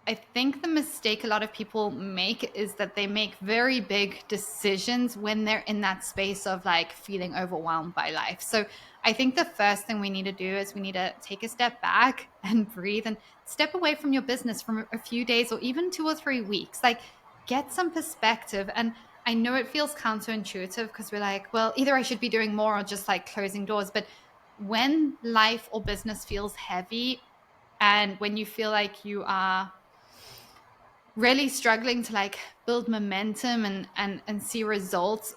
I think the mistake a lot of people make is that they make very big decisions when they're in that space of like feeling overwhelmed by life. So I think the first thing we need to do is we need to take a step back and breathe and step away from your business for a few days or even 2 or 3 weeks. Like get some perspective. And I know it feels counterintuitive because we're like, well, either I should be doing more or just like closing doors. But when life or business feels heavy and when you feel like you are really struggling to like build momentum and see results,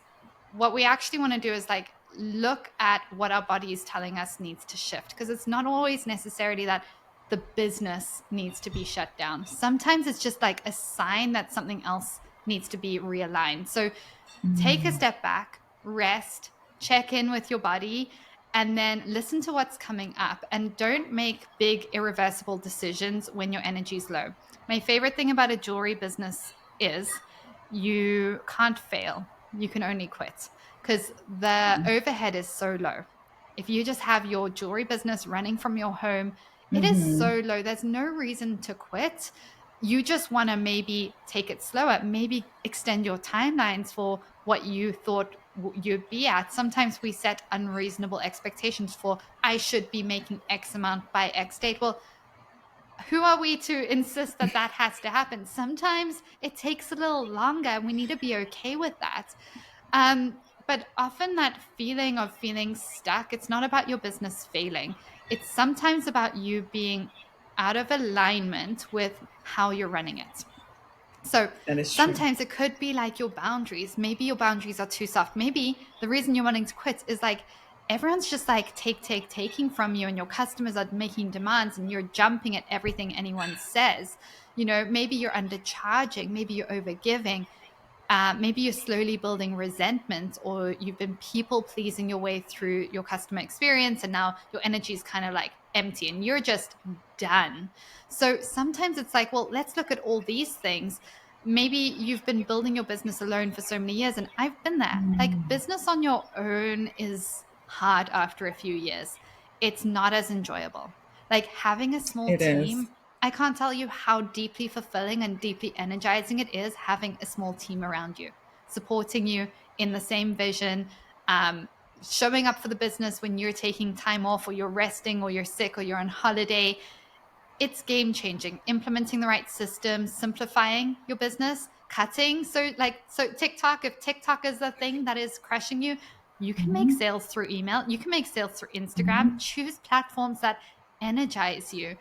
what we actually want to do is like look at what our body is telling us needs to shift, because it's not always necessarily that the business needs to be shut down. Sometimes it's just like a sign that something else needs to be realigned. So take a step back, rest, check in with your body, and then listen to what's coming up. And don't make big, irreversible decisions when your energy's low. My favorite thing about a jewelry business is you can't fail, you can only quit because the overhead is so low. If you just have your jewelry business running from your home, it is Hmm. so low. There's no reason to quit. You just want to maybe take it slower, maybe extend your timelines for what you thought you'd be at. Sometimes we set unreasonable expectations for, I should be making X amount by X date. Well, who are we to insist that that has to happen? Sometimes it takes a little longer and we need to be okay with that. But often that feeling of feeling stuck, it's not about your business failing. It's sometimes about you being out of alignment with how you're running it. So That is true. sometimes it could be like your boundaries. Maybe your boundaries are too soft. Maybe the reason you're wanting to quit is like everyone's just like taking from you, and your customers are making demands, and you're jumping at everything anyone says. You know, maybe you're undercharging, maybe you're overgiving, maybe you're slowly building resentment, or you've been people pleasing your way through your customer experience, and now your energy is kind of like empty and you're just done. So sometimes it's like, well, let's look at all these things. Maybe you've been building your business alone for so many years, and I've been there. Like, business on your own is hard after a few years, it's not as enjoyable. Like, having a small It is. team, I can't tell you how deeply fulfilling and deeply energizing it is having a small team around you, supporting you in the same vision, um, showing up for the business when you're taking time off or you're resting or you're sick or you're on holiday. It's game changing. Implementing the right systems, simplifying your business, cutting. So TikTok, if TikTok is the thing that is crushing you, you can make Hmm. sales through email, you can make sales through Instagram. Hmm. Choose platforms that energize you.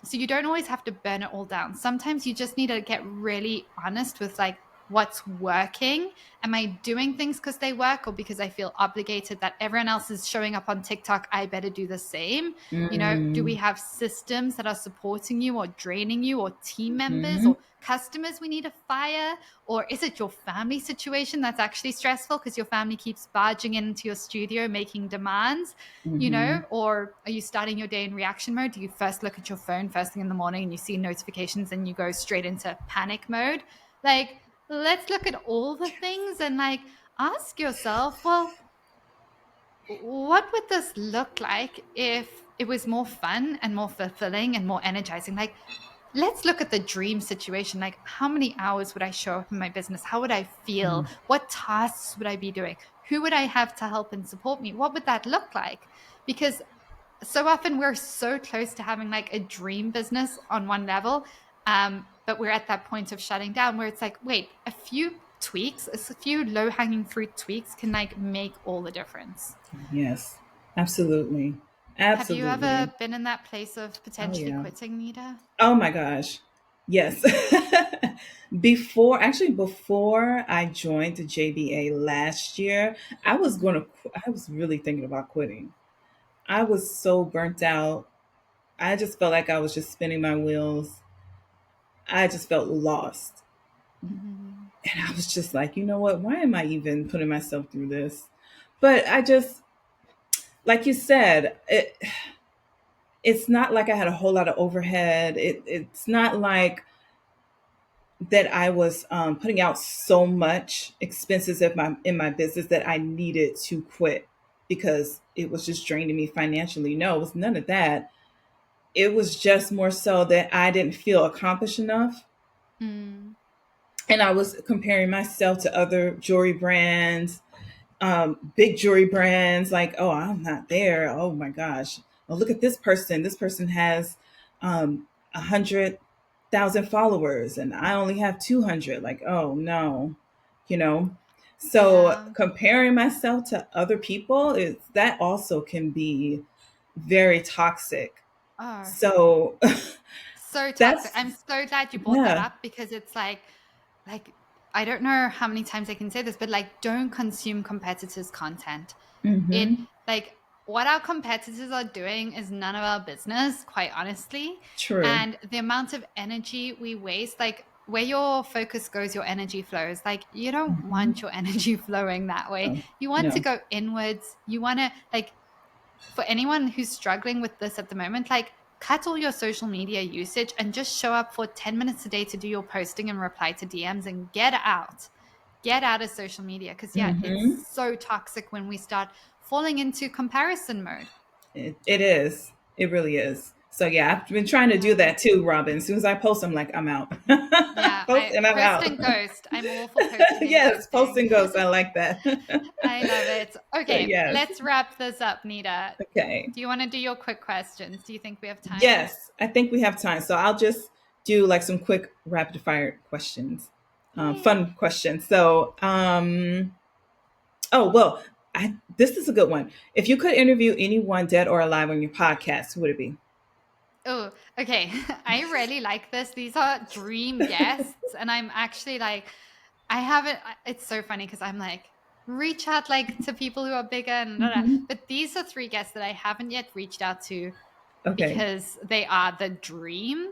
So you don't always have to burn it all down. Sometimes you just need to get really honest with like what's working. Am I doing things because they work or because I feel obligated that everyone else is showing up on TikTok? I better do the same. You know, do we Hmm. have systems that are supporting you or draining you, or team members Hmm. or customers we need to fire? Or is it your family situation that's actually stressful because your family keeps barging into your studio making demands? You Hmm. know, or are you starting your day in reaction mode? Do you first look at your phone first thing in the morning and you see notifications and you go straight into panic mode? Like, let's look at all the things and like ask yourself, well, what would this look like if it was more fun and more fulfilling and more energizing? Like, let's look at the dream situation. Like, how many hours would I show up in my business? How would I feel? What tasks would I be doing? Who would I have to help and support me? What would that look like? Because so often we're so close to having like a dream business on one level, but we're at that point of shutting down where it's like, wait, a few tweaks, a few low hanging fruit tweaks can like make all the difference. Yes, absolutely. Have you Absolutely. ever been in that place of Oh, potentially yeah. quitting, Nita? Oh, my gosh. Yes. Before I joined the JBA last year, Mm-hmm. I was really thinking about quitting. I was so burnt out. I just felt like I was just spinning my wheels. I just felt lost. Mm-hmm. And I was just like, you know what? Why am I even putting myself through this? But I just, like you said, it's not like I had a whole lot of overhead. It's not like that I was putting out so much expenses in my business that I needed to quit because it was just draining me financially. No, it was none of that. It was just more so that I didn't feel accomplished enough, Mm. and I was comparing myself to other jewelry brands, big jewelry brands. Like, oh, I'm not there. Oh my gosh. Well, look at this person. This person has 100,000 followers, and I only have 200. Like, oh no, you know. So Yeah. comparing myself to other people is that also can be very toxic. Oh, So so toxic. that's I'm so glad you brought that yeah. up because it's like I don't know how many times I can say this, but like don't consume competitors' content. It Mm-hmm. like what our competitors are doing is none of our business, quite honestly. True. And the amount of energy we waste, like where your focus goes, your energy flows. Like you don't Mm-hmm. want your energy flowing that way. No. You want to No. go inwards. You want to like for anyone who's struggling with this at the moment, like cut all your social media usage and just show up for 10 minutes a day to do your posting and reply to DMs and get out. Get out of social media because, yeah, Mm-hmm. it's so toxic when we start falling into comparison mode. It is. It really is. So yeah, I've been trying to do Yeah. that too, Robin. As soon as I post, I'm like, I'm out. Yeah. Post I and I'm post out. and ghost. I'm all for posting and Yes, post ghosting. and ghost. I like that. I love it. But Okay, yes. let's wrap this up, Nita. Okay. Do you want to do your quick questions? Do you think we have time? Yes, I think we have time. So I'll just do like some quick rapid fire questions, Yay. fun questions. So, oh well, this is a good one. If you could interview anyone dead or alive on your podcast, who would it be? Oh, okay. I really like this. These are dream guests, and I'm actually like, I haven't. It's so funny because I'm like, reach out like to people who are bigger and blah, blah. Hmm. But these are three guests that I haven't yet reached out to Okay. because they are the dream.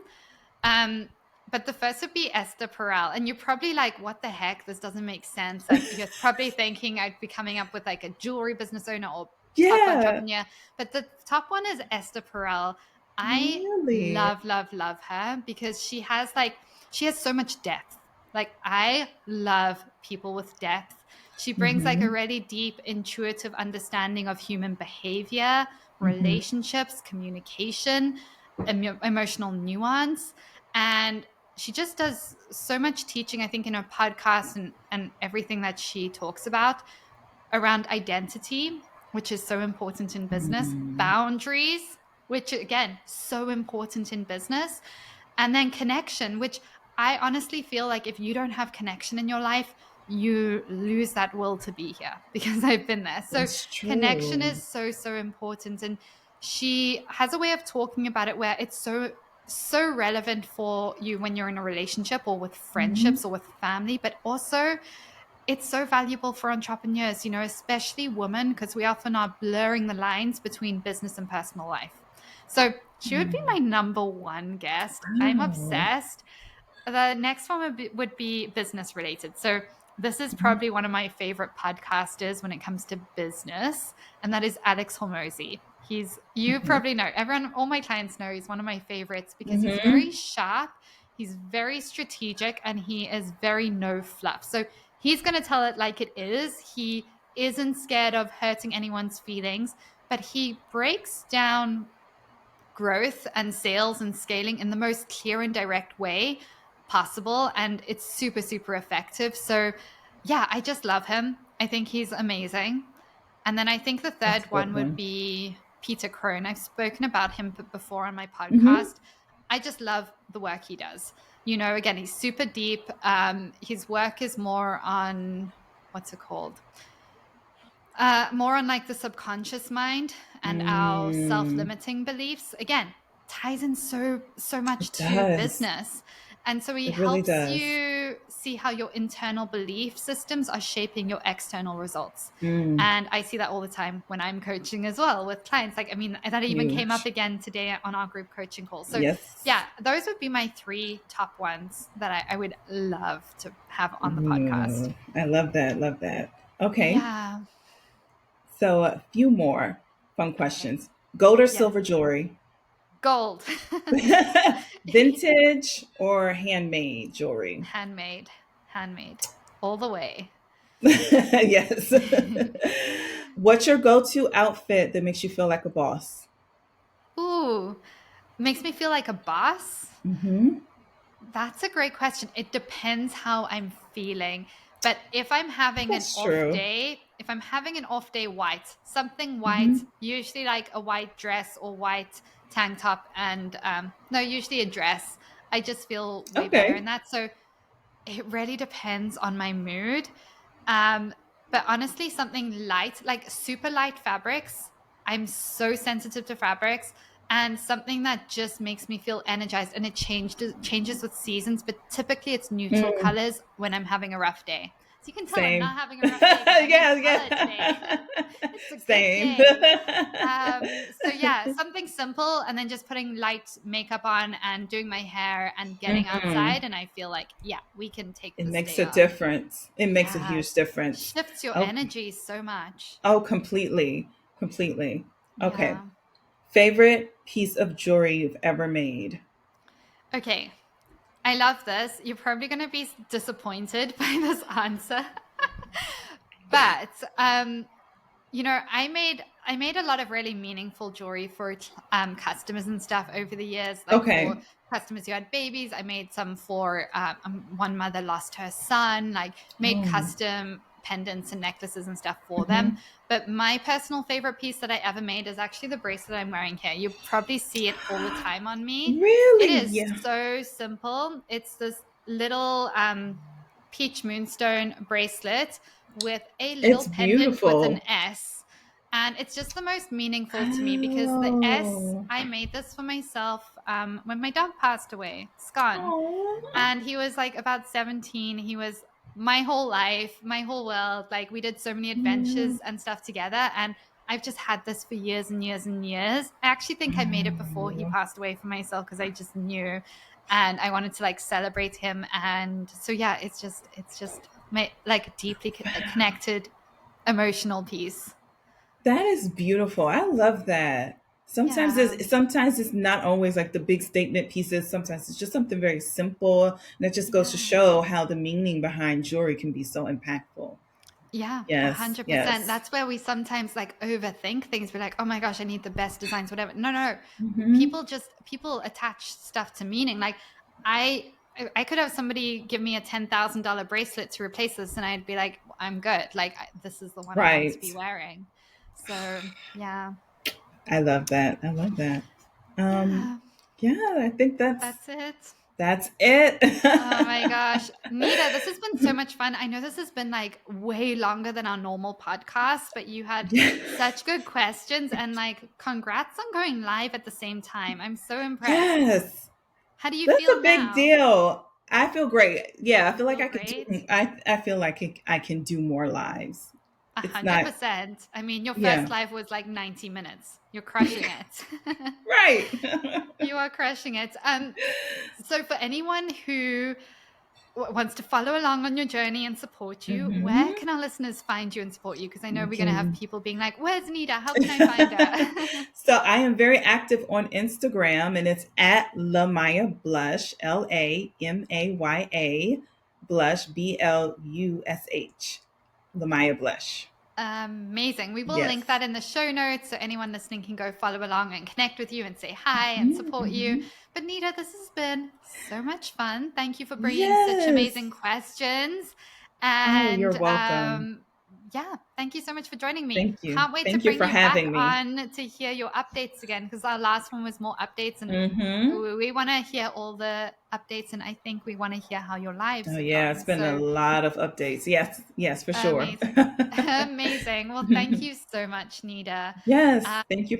Um, but the first would be Esther Perel, and you're probably like, "What the heck? This doesn't make sense." Like you're probably thinking I'd be coming up with like a jewelry business owner or top Yeah. entrepreneur, but the top one is Esther Perel. I Really. love her because she has so much depth. Like I love people with depth. She brings like a Hmm. really deep, intuitive understanding of human behavior, Hmm. relationships, communication, emotional nuance, and she just does so much teaching, I think, in her podcast and everything that she talks about around identity, which is so important in business, Hmm. boundaries, which again, so important in business, and then connection, which I honestly feel like if you don't have connection in your life, you lose that will to be here because I've been there. So That's connection true. is so important. And she has a way of talking about it where it's so relevant for you when you're in a relationship or with Hmm. friendships or with family, but also it's so valuable for entrepreneurs, you know, especially women, because we often are blurring the lines between business and personal life. So she would be my number one guest. I'm Wow. obsessed. The next one would be business related. So this is Mhm. probably one of my favorite podcasters when it comes to business, and that is Alex Hormozy. You Okay. probably know, everyone, all my clients know he's one of my favorites because he's very Hmm. sharp, he's very strategic, and he is very no fluff. So he's going to tell it like it is. He isn't scared of hurting anyone's feelings, but he breaks down growth and sales and scaling in the most clear and direct way possible. And it's super effective. So, yeah, I just love him. I think he's amazing. And then I think the third That's a good one would one. be Peter Crone. I've spoken about him before on my Mm-hmm. podcast. I just love the work he does. Again, he's super deep. His work is more on what's it called? More on like the subconscious mind and our Mm, self-limiting beliefs. Again, ties in so much it to does. business. And so he It really helps does. you see how your internal belief systems are shaping your external results. Mm, And I see that all the time when I'm coaching as well with clients. Like, I mean, that even came up huge. again today on our group coaching call. So, Yes. yeah, those would be my three top ones that I would love to have on the podcast. Mm, I love that. Love that. Okay. Yeah. So a few more fun Okay. questions. Gold or Yes. silver jewelry? Gold. Vintage or handmade jewelry? Handmade. Handmade. All the way. Yes. What's your go-to outfit that makes you feel like a boss? Ooh, makes me feel like a boss. Mm-hmm. That's a great question. It depends how I'm feeling. But if I'm having an That's off true. day, if I'm having an off day, white, something white, Mm-hmm. usually like a white dress or white tank top, and no, usually a dress. I just feel way better in Okay. that. So it really depends on my mood. Um, but honestly, something light, like super light fabrics, I'm so sensitive to fabrics, and something that just makes me feel energized, and it changes with seasons, but typically it's neutral Mm, colors when I'm having a rough day. So you can tell I'm same. not having a rough day because I'm in Yeah, color today. yeah. It's a good Same. day. So yeah, something simple, and then just putting light makeup on and doing my hair and getting Mm, outside, and I feel like, yeah, we can take it this makes day a off. difference. It makes a Yeah, huge difference. shifts your Oh, energy so much. oh, completely. Completely. Okay. Yeah. Favorite piece of jewelry you've ever made? Okay. I love this. You're probably going to be disappointed by this answer. But I made a lot of really meaningful jewelry for customers and stuff over the years, like for Okay. customers who had babies. I made some for one mother lost her son, like made Oh. custom pendants and necklaces and stuff for them. Hmm. But my personal favorite piece that I ever made is actually the bracelet I'm wearing here. You probably see it all the time on me. It Really? is Yeah. so simple. It's this little peach moonstone bracelet with a little It's pendant with an beautiful. S. And it's just the most meaningful to me because the S, Oh. I made this for myself when my dog passed away. It's gone. Oh. And he was like about 17. He was my whole life, my whole world. Like we did so many Yeah. adventures and stuff together. And I've just had this for years and years and years. I actually think I made it before he Oh. passed away for myself because I just knew and I wanted to like celebrate him. And so, yeah, it's just my like deeply connected emotional piece. That is beautiful. I love that. Yeah. Sometimes it's not always like the big statement pieces. Sometimes it's just something very simple. And it just goes to Yeah. show how the meaning behind jewelry can be so impactful. Yeah, Yes, 100%. yes. That's where we sometimes like overthink things. We're like, oh my gosh, I need the best designs, whatever. No, no. Hmm. People attach stuff to meaning. Like I could have somebody give me a $10,000 bracelet to replace this, and I'd be like, I'm good. Like this is the one I want to be Right. wearing. So yeah, I love that. I love that. Um, yeah, yeah, I think that's it. that's it. Oh my gosh. Nita, this has been so much fun. I know this has been like way longer than our normal podcast, but you had Yeah. such good questions and like congrats on going live at the same time. I'm so impressed. Yes. How do you That's feel a big now? deal. I feel great. Yeah, I You feel like feel I could great? do I feel like I can do more lives. A It's hundred not percent. I mean, your first yeah. live was like 90 minutes. You're crushing it. Right. You are crushing it. So for anyone who wants to follow along on your journey and support you, where Hmm. can our listeners find you and support you? Because I know You we're going to have can. people being like, where's Nita? How can I find her? So I am very active on Instagram and it's at Lamaya Blush, Lamaya Blush, Blush. Lamaya Blush. Amazing. We will link Yes. that in the show notes so anyone listening can go follow along and connect with you and say hi and support you. Hmm. But Nita, this has been so much fun. Thank you for bringing such Yes. amazing questions. Oh, you're And welcome. Yeah, thank you so much for joining me. Thank you. Can't wait to Thank you bring for you back having me. on to hear your updates again, because our last one was more updates, and Mm-hmm. we want to hear all the updates, and I think we want to hear how your lives Oh are yeah, it's going. been a So lot of updates. Yes, yes, for sure. amazing. Amazing. Well, thank you so much, Nita. Yes, thank you